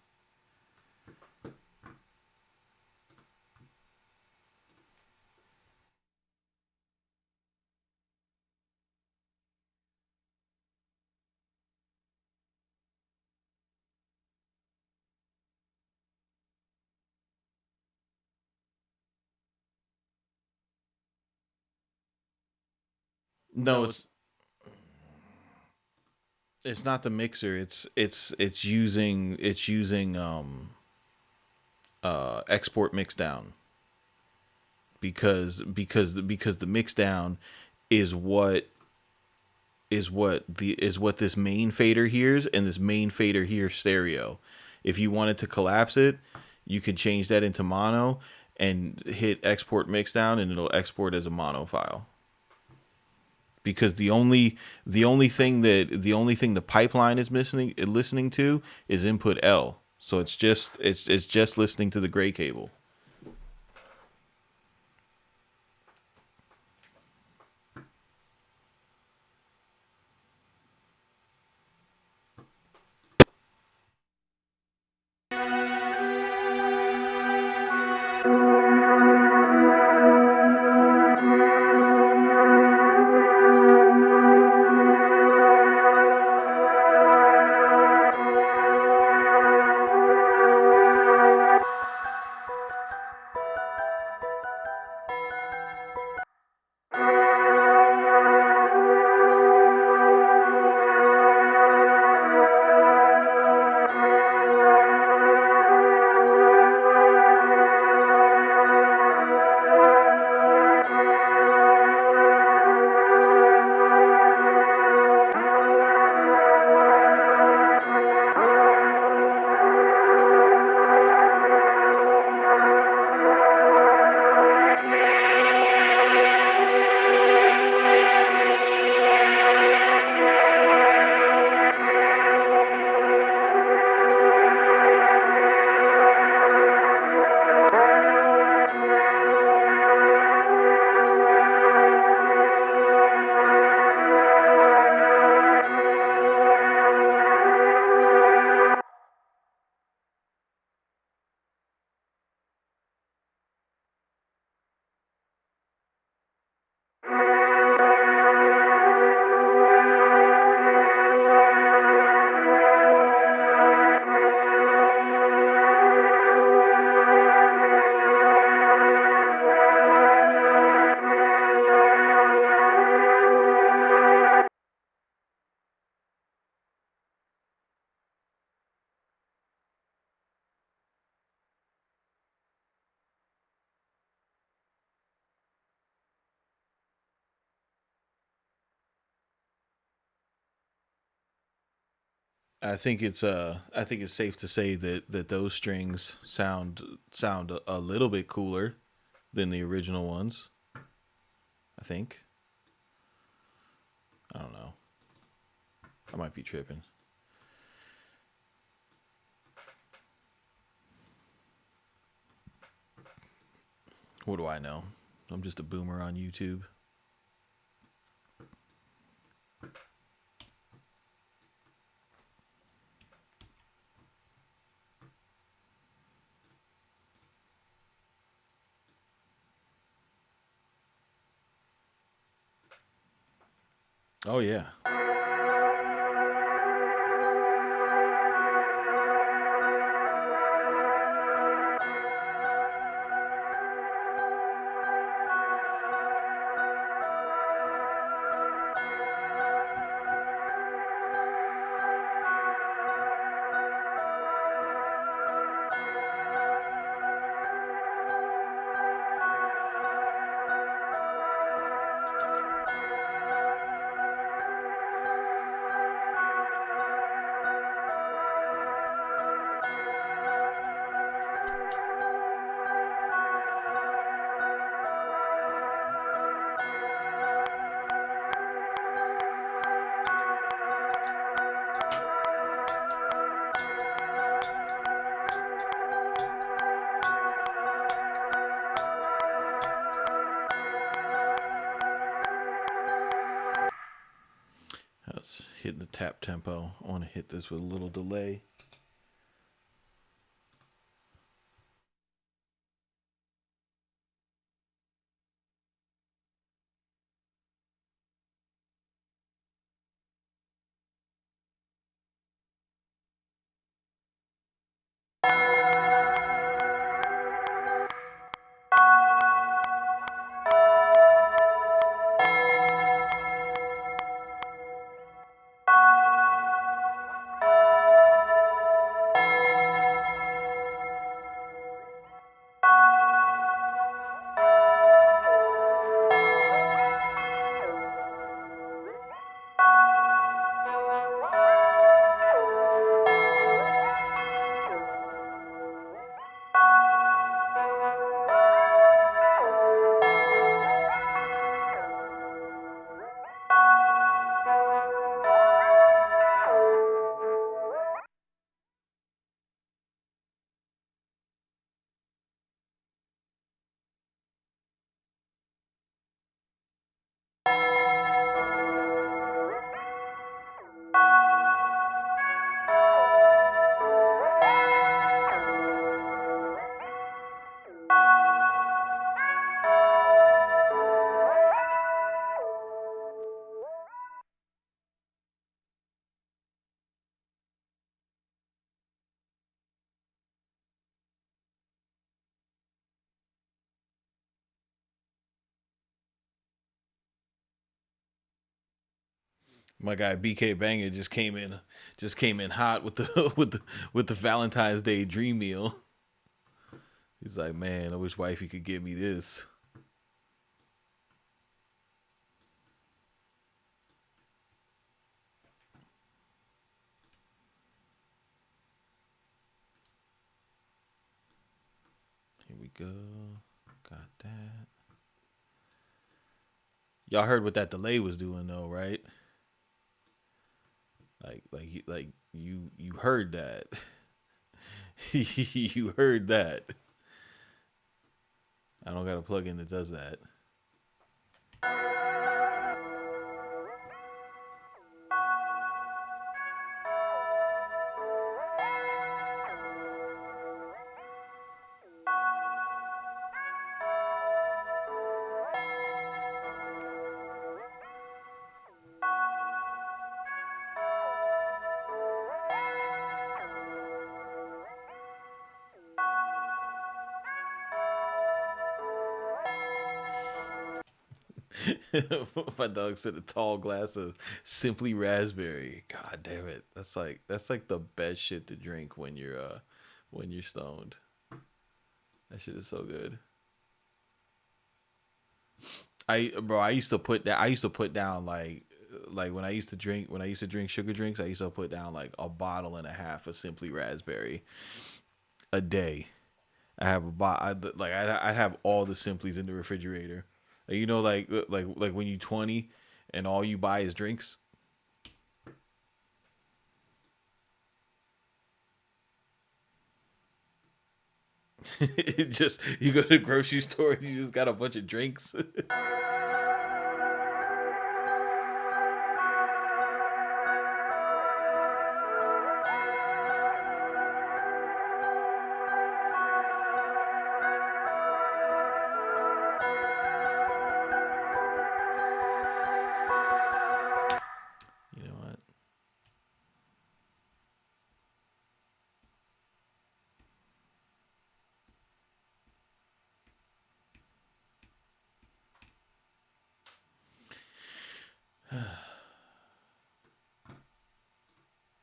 Speaker 1: No, it's not the mixer. It's using export mix down because the mix down is what this main fader hears, and this main fader hears stereo. If you wanted to collapse it, you could change that into mono and hit export mix down, and it'll export as a mono file. Because the only thing the pipeline is missing listening to is input L. So it's just listening to the gray cable. I think it's safe to say that those strings sound a little bit cooler than the original ones. I think. I don't know. I might be tripping. What do I know? I'm just a boomer on YouTube. Oh yeah. I was hitting the tap tempo. I want to hit this with a little delay. My guy BK Banger just came in hot with the with the Valentine's Day dream meal. He's like, man, I wish wifey could give me this. Here we go. Got that. Y'all heard what that delay was doing though, right? Like you heard that. You heard that. I don't got a plugin that does that. My dog said a tall glass of simply raspberry. God damn it. That's like the best shit to drink when you're stoned. That shit is so good. I used to put that I used to put down like when I used to drink sugar drinks, I used to put down like a bottle and a half of Simply Raspberry a day. I have a like I'd have all the Simplies in the refrigerator. You know, like when you 20 and all you buy is drinks. It just you go to the grocery store and you just got a bunch of drinks. You know what?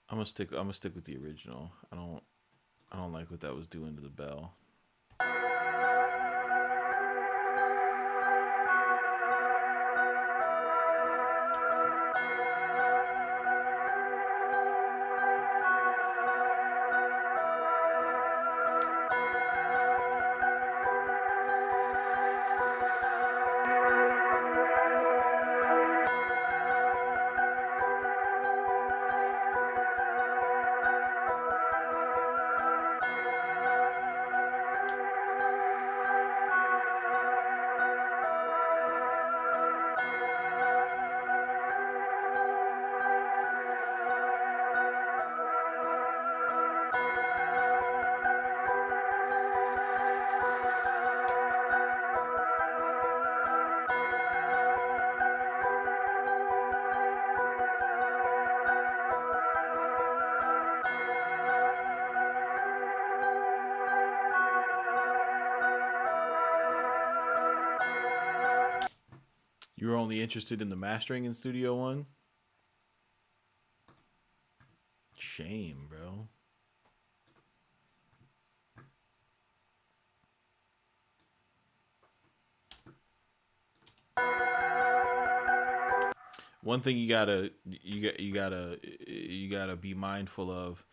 Speaker 1: I'm gonna stick with the original. I don't like what that was doing to the bell. You were only interested in the mastering in Studio One? Shame, bro. One thing you gotta be mindful of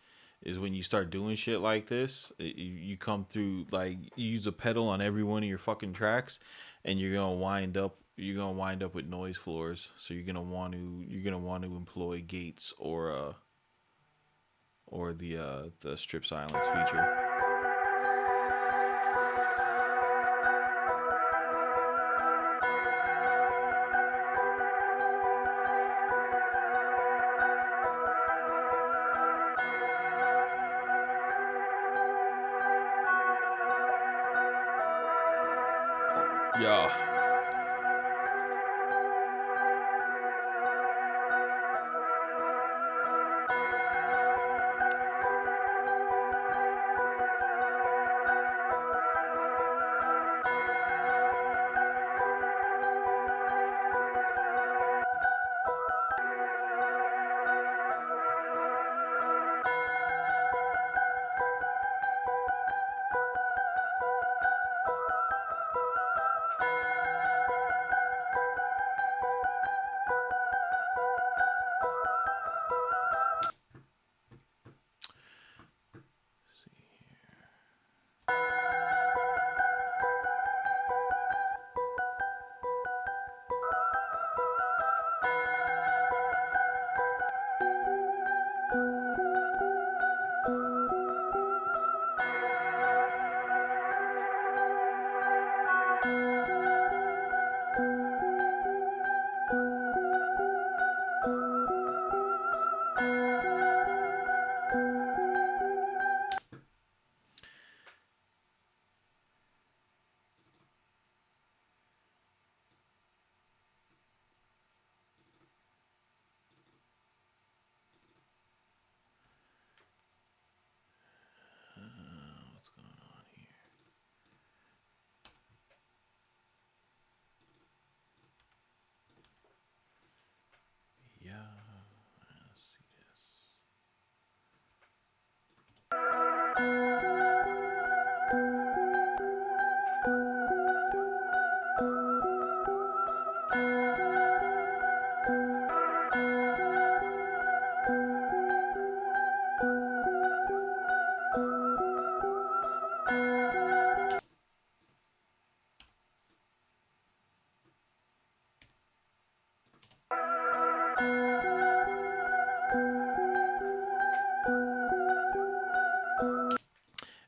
Speaker 1: is when you start doing shit like this, you come through like you use a pedal on every one of your fucking tracks, and you're gonna wind up with noise floors. So you're gonna want to employ gates or the strip silence feature. Yeah.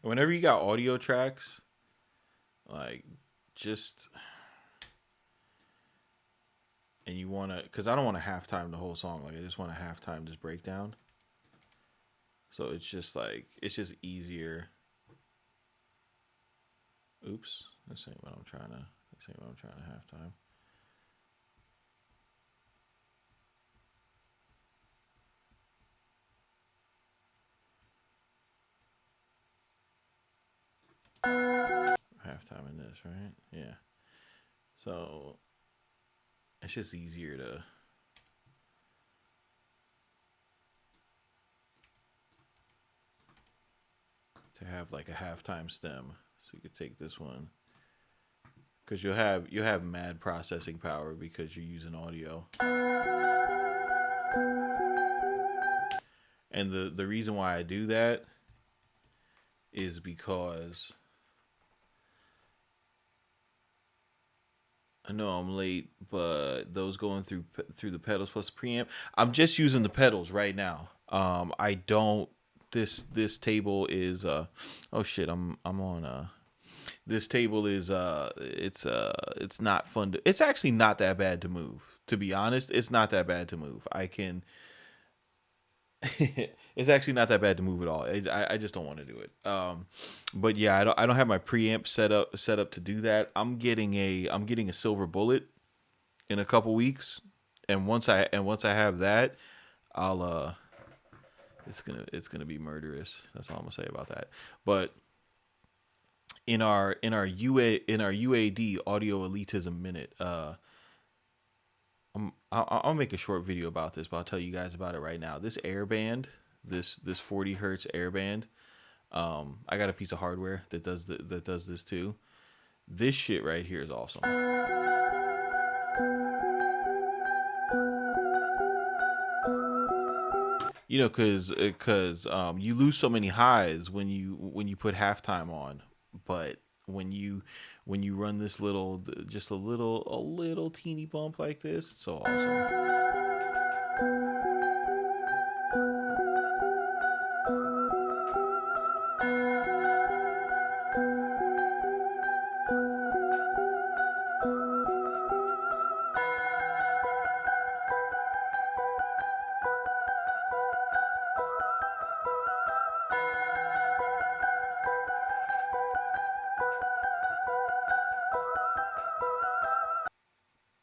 Speaker 1: Whenever you got audio tracks, like just and you want to, because I don't want to halftime the whole song. Like I just want to halftime this breakdown. So it's just like it's just easier. Oops, this ain't what I'm trying to. This ain't what I'm trying to halftime. Halftime in this, right? Yeah. So it's just easier to have like a halftime stem. So you could take this one because you'll have mad processing power because you're using audio. And the reason why I do that is because I know I'm late, but those going through the pedals plus preamp. I'm just using the pedals right now. I don't. This table is oh shit. I'm on this table is it's not fun to, it's actually not that bad to move, to be honest. It's not that bad to move. I can it's actually not that bad to move at all. I just don't want to do it. But yeah, I don't have my preamp set up to do that. I'm getting a silver bullet in a couple weeks, and once I have that, I'll it's gonna be murderous. That's all I'm gonna say about that. But in our UAD audio elitism minute, I'll make a short video about this, but I'll tell you guys about it right now. This airband, this 40 hertz airband, I got a piece of hardware that does this too. This shit right here is awesome. You know, cause you lose so many highs when you put halftime on, but when you run this little, just a little teeny bump like this, it's so awesome.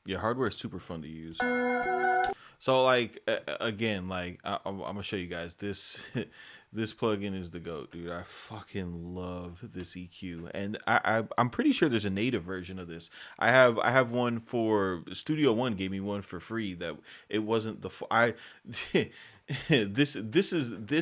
Speaker 1: Yeah, hardware is super fun to use. So like again, like I'm gonna show you guys this. This plugin is the goat, dude. I fucking love this EQ, and I'm pretty sure there's a native version of this. I have one for Studio One gave me one for free. That it wasn't the I. This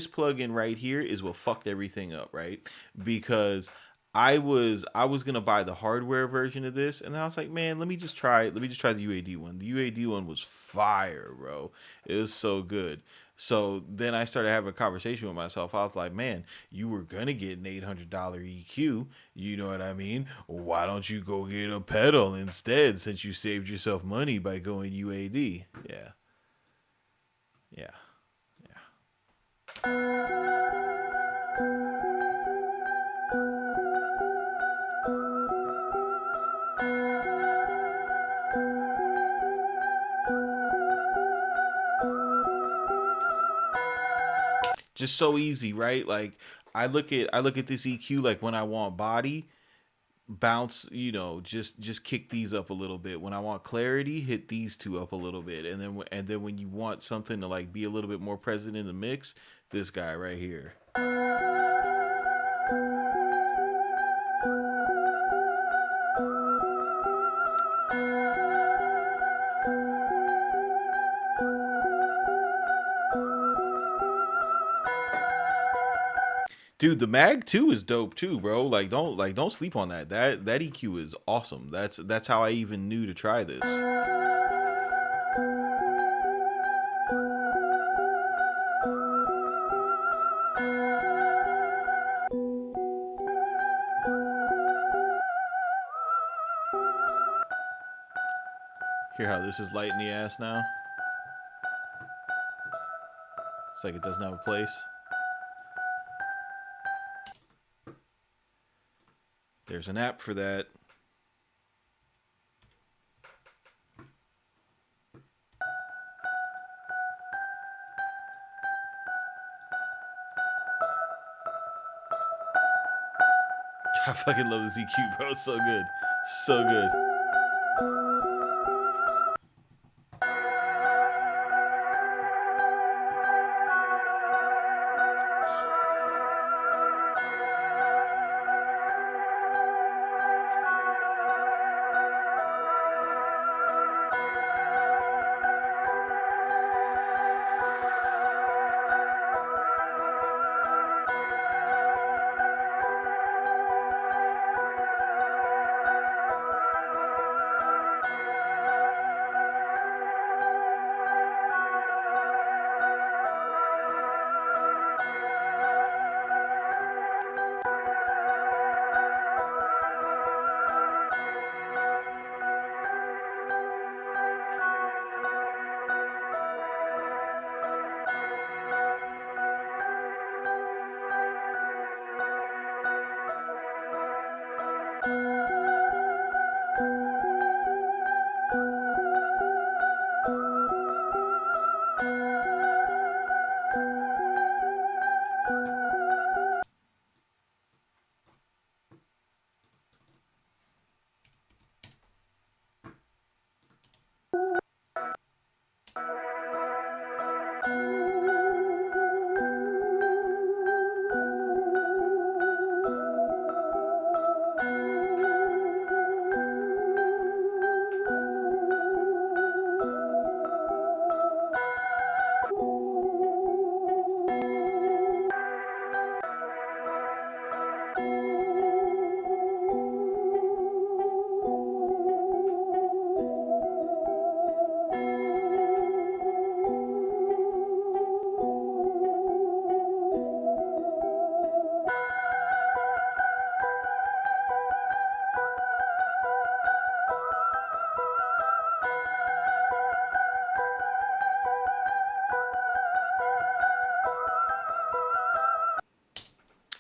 Speaker 1: plugin right here is what fucked everything up, right? Because I was gonna buy the hardware version of this, and I was like, man, let me just try the UAD one. The UAD one was fire, bro. It was so good. So then I started having a conversation with myself. I was like, man, you were gonna get an $800 EQ. You know what I mean? Why don't you go get a pedal instead, since you saved yourself money by going UAD? Yeah, yeah, yeah. Just so easy, right? Like I look at this EQ, like when I want body, bounce, you know, just kick these up a little bit. When I want clarity, hit these two up a little bit. And then when you want something to like be a little bit more present in the mix, this guy right here. Dude, the Mag 2 is dope too, bro. Like don't sleep on that. That EQ is awesome. That's how I even knew to try this. Hear how this is light in the ass now? It's like it doesn't have a place. There's an app for that. I fucking love this EQ, bro. It's so good. So good.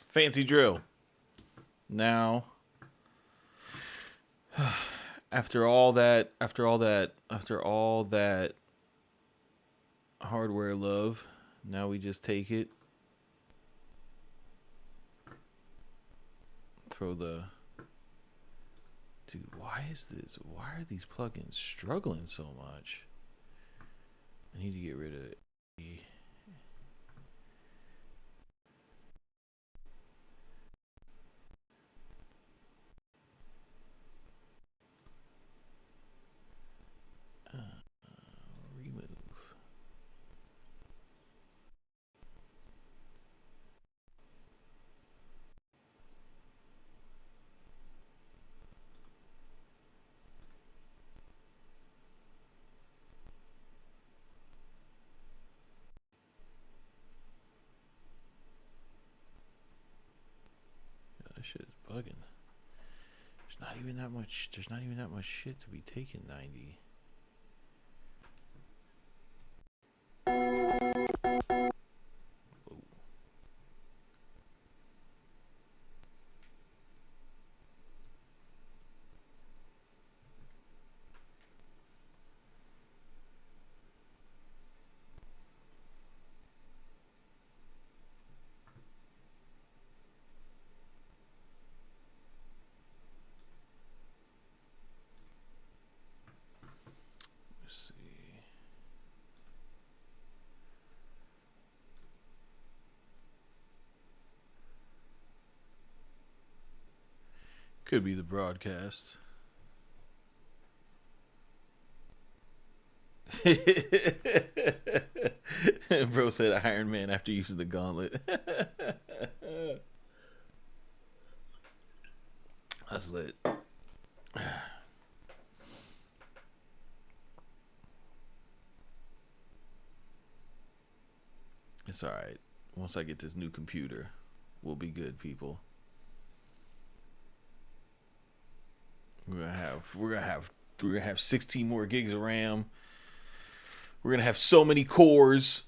Speaker 1: Fancy drill. Now, after all that hardware love, now we just take it, throw the... Dude, why are these plugins struggling so much? I need to get rid of it. Remove. That shit is bugging. There's not even that much shit to be taken 90. Could be the broadcast. Bro said Iron Man after using the gauntlet. That's lit. It's all right. Once I get this new computer, we'll be good, people. We're gonna have 16 more gigs of RAM. We're gonna have so many cores.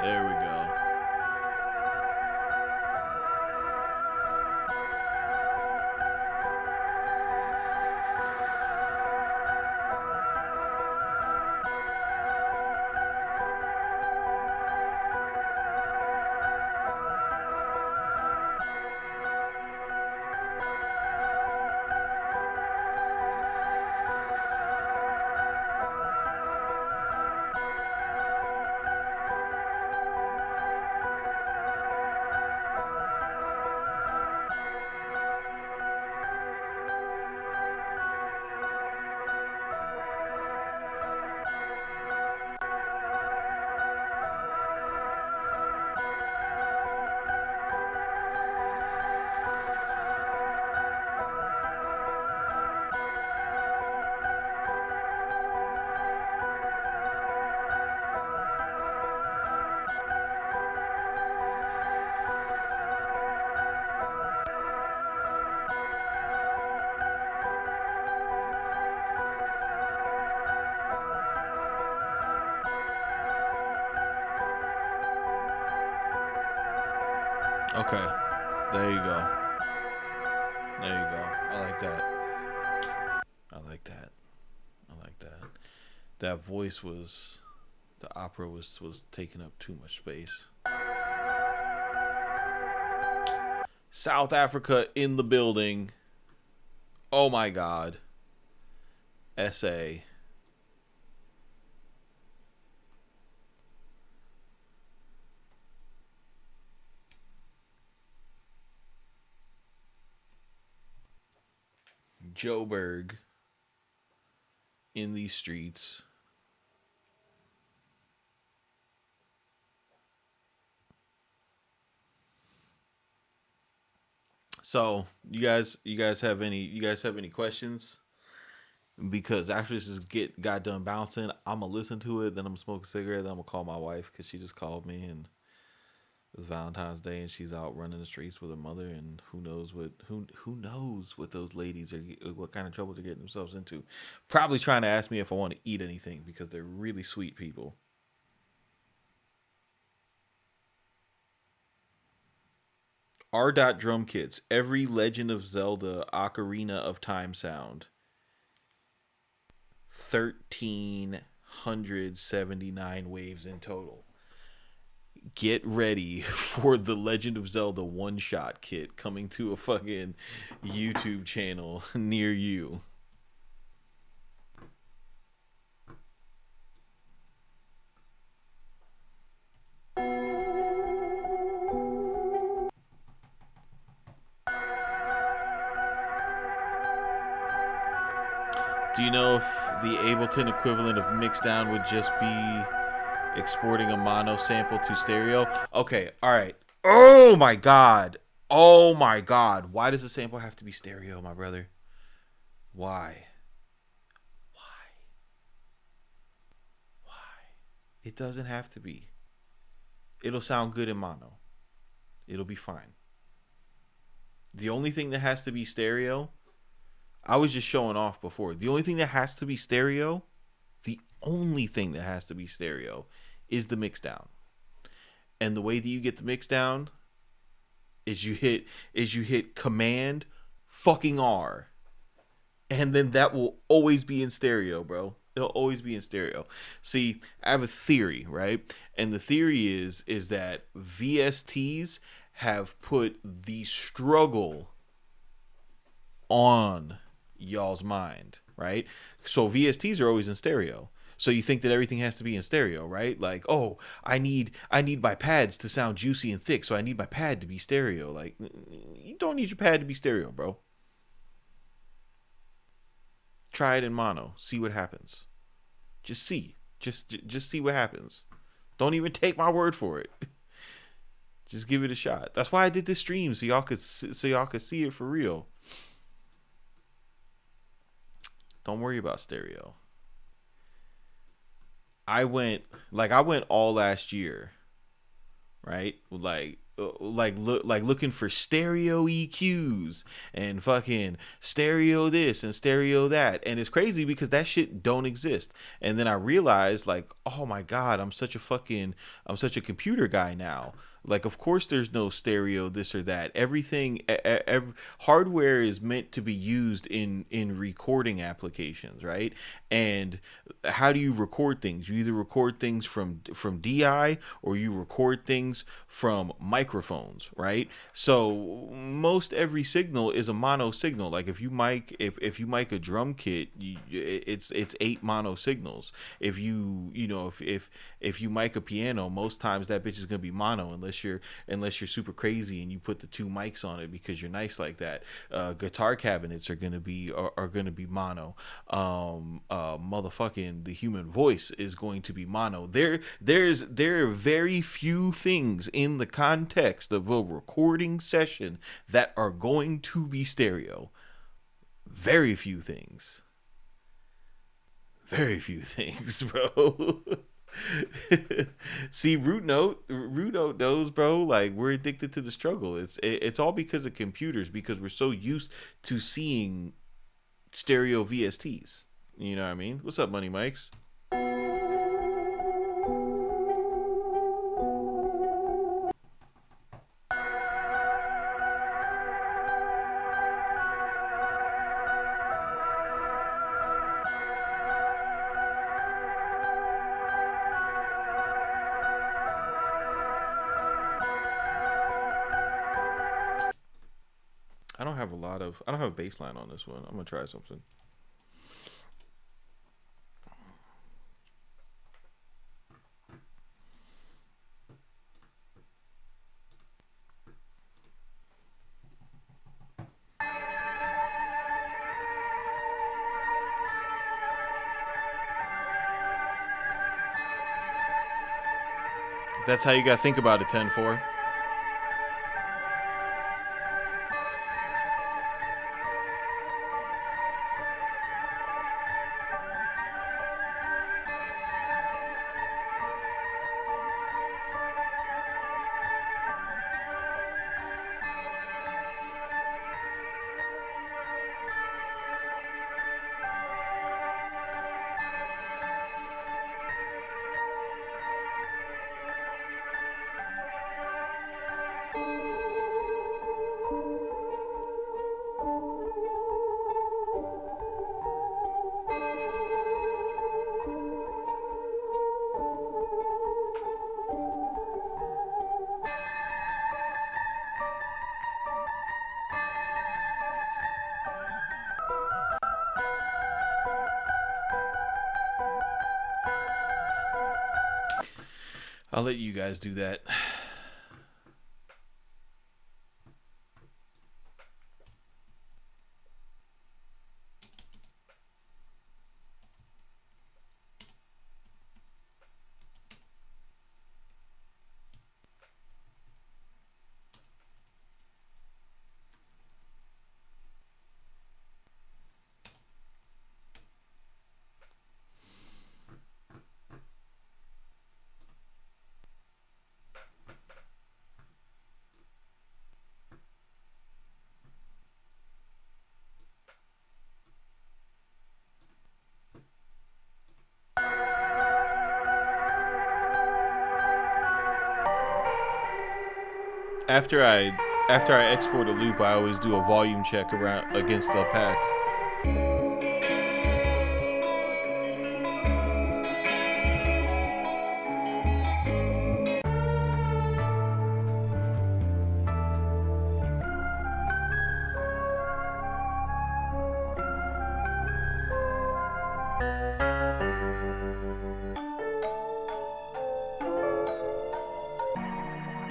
Speaker 1: There we go. Okay. There you go. There you go. I like that. I like that. I like that. That voice was, the opera was taking up too much space. South Africa in the building. Oh my God. SA. Joburg in these streets. So you guys have any questions? Because after this got done bouncing, I'm gonna listen to it, then I'm gonna smoke a cigarette, then I'm gonna call my wife because she just called me, and it's Valentine's Day and she's out running the streets with her mother, and who knows what those ladies are, what kind of trouble they're getting themselves into. Probably trying to ask me if I want to eat anything because they're really sweet people. R. Drum kits, every Legend of Zelda Ocarina of Time sound. 1,379 waves in total. Get ready for the Legend of Zelda one-shot kit coming to a fucking YouTube channel near you. Do you know if the Ableton equivalent of mixdown would just be exporting a mono sample to stereo? Okay, all right. Oh my God. Oh my God. Why does the sample have to be stereo, my brother? Why? Why? Why? It doesn't have to be. It'll sound good in mono. It'll be fine. The only thing that has to be stereo, I was just showing off before. The only thing that has to be stereo, is the mix down. And the way that you get the mix down is you hit Command fucking R. And then that will always be in stereo, bro. It'll always be in stereo. See, I have a theory, right? And the theory is that VSTs have put the struggle on y'all's mind, right? So VSTs are always in stereo. So you think that everything has to be in stereo, right? Like, oh, I need my pads to sound juicy and thick, so I need my pad to be stereo. Like, you don't need your pad to be stereo, bro. Try it in mono. See what happens. Just see. Just see what happens. Don't even take my word for it. Just give it a shot. That's why I did this stream, so y'all could see it for real. Don't worry about stereo. I went all last year, right? Like looking for stereo EQs and fucking stereo this and stereo that, and it's crazy because that shit don't exist. And then I realized, like, oh my god, I'm such a computer guy now. Like, of course, there's no stereo, this or that. Everything, hardware is meant to be used in recording applications, right? And how do you record things? You either record things from DI, or you record things from microphones, right? So most every signal is a mono signal. Like if you mic a drum kit, it's 8 mono signals. If if you mic a piano, most times that bitch is gonna be mono, unless you're super crazy and you put the 2 mics on it because you're nice like that. Guitar cabinets are gonna be mono. Motherfucking the human voice is going to be mono. There are very few things in the context of a recording session that are going to be stereo. Very few things. Very few things, bro. See, root note knows, bro. Like, we're addicted to the struggle. It's all because of computers, because we're so used to seeing stereo VSTs. You know what I mean? What's up, Money Mikes? I don't have a bass line on this one. I'm gonna try something. That's how you gotta think about it, 10-4. I'll let you guys do that. After I export a loop, I always do a volume check around against the pack.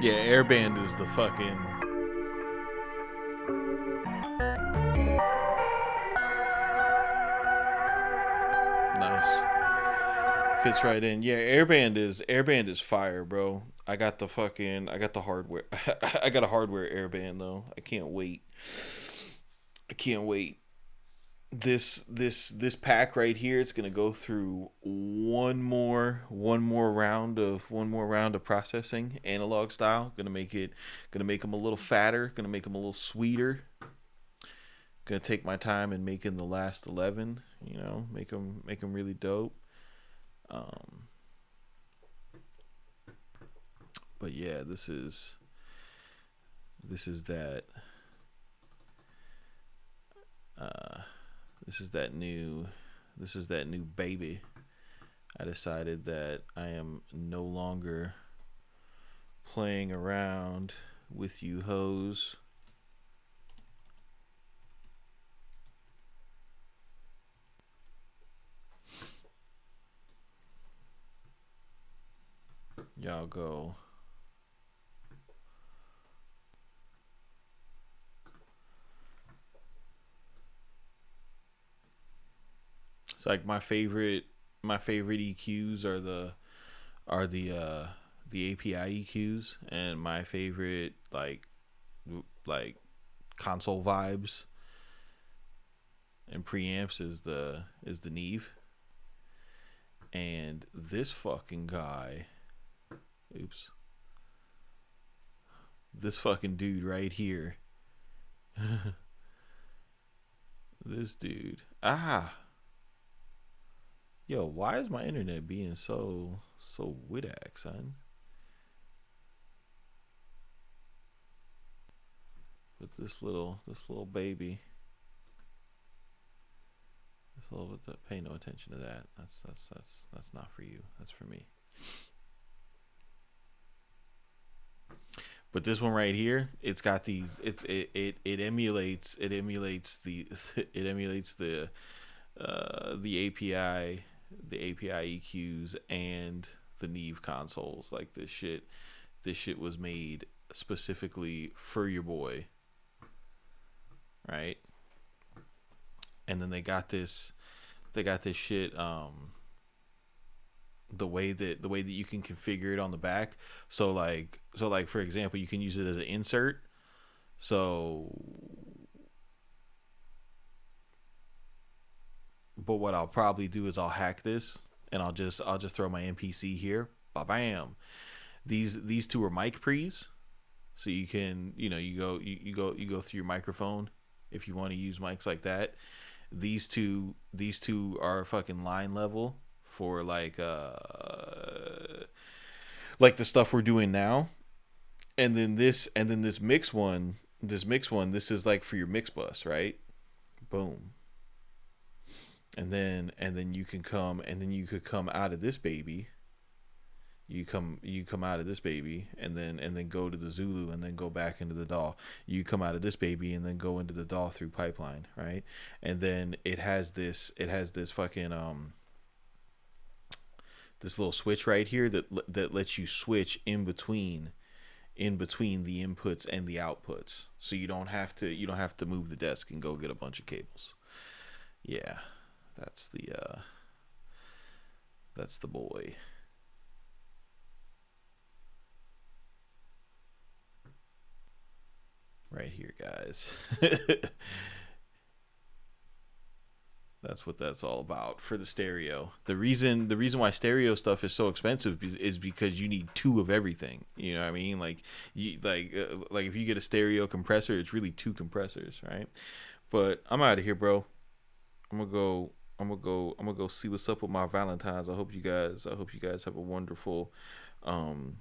Speaker 1: Yeah, Airband is the fucking... Nice. Fits right in. Yeah, Airband is fire, bro. I got the hardware. I got a hardware Airband though. I can't wait. this pack right here, it's gonna go through one more round of processing, analog style. Gonna make them a little fatter, gonna make them a little sweeter. Gonna take my time in making the last 11, you know, make them really dope. um but yeah, this is that uh this is that new baby. I decided that I am no longer playing around with you hoes. Y'all go. It's like my favorite EQs are the API EQs, and my favorite like console vibes and preamps is the Neve. And this fucking guy, oops, this fucking dude right here, this dude, yo, why is my internet being so widak, son? But this little baby, this little bit, pay no attention to that. That's not for you. That's for me. But this one right here, it's got these. It emulates it emulates the API EQs and the Neve consoles. Like this shit was made specifically for your boy, right? And then they got this shit, the way that you can configure it on the back. So like for example, you can use it as an insert. So, but what I'll probably do is I'll hack this, and I'll just throw my MPC here. Ba bam. These two are mic pre's, so you can, you know, you go through your microphone if you want to use mics like that. These two are fucking line level for like the stuff we're doing now. And then this mix one, this is like for your mix bus, right? Boom. And then you can come, and then you could come out of this baby. You come out of this baby, and then go to the Zulu, and then go back into the DAW. You come out of this baby and then go into the DAW through pipeline, right? And then it has this fucking this little switch right here that lets you switch in between the inputs and the outputs, so you don't have to move the desk and go get a bunch of cables. Yeah, that's the boy. Right here, guys. That's what that's all about for the stereo. The reason why stereo stuff is so expensive is because you need two of everything. You know what I mean? Like like if you get a stereo compressor, it's really two compressors, right? But I'm out of here, bro. I'm gonna go. I'm gonna go see what's up with my Valentines. I hope you guys have a wonderful um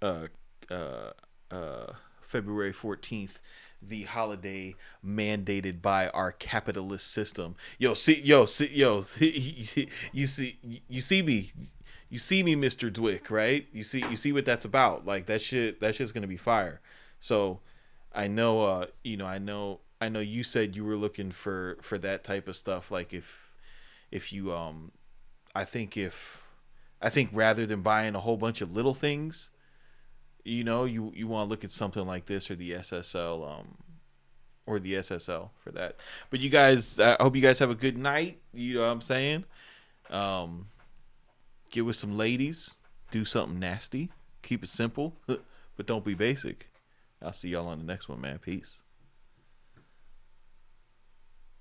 Speaker 1: uh uh uh February 14th, the holiday mandated by our capitalist system. You see me, Mr. Dwick, right? You see what that's about. Like that shit's gonna be fire. So I know, I know you said you were looking for that type of stuff. Like if you I think rather than buying a whole bunch of little things, you know, you want to look at something like this, or the SSL, for that. But you guys, I hope you guys have a good night. You know what I'm saying? Get with some ladies, do something nasty, keep it simple, but don't be basic. I'll see y'all on the next one, man. Peace.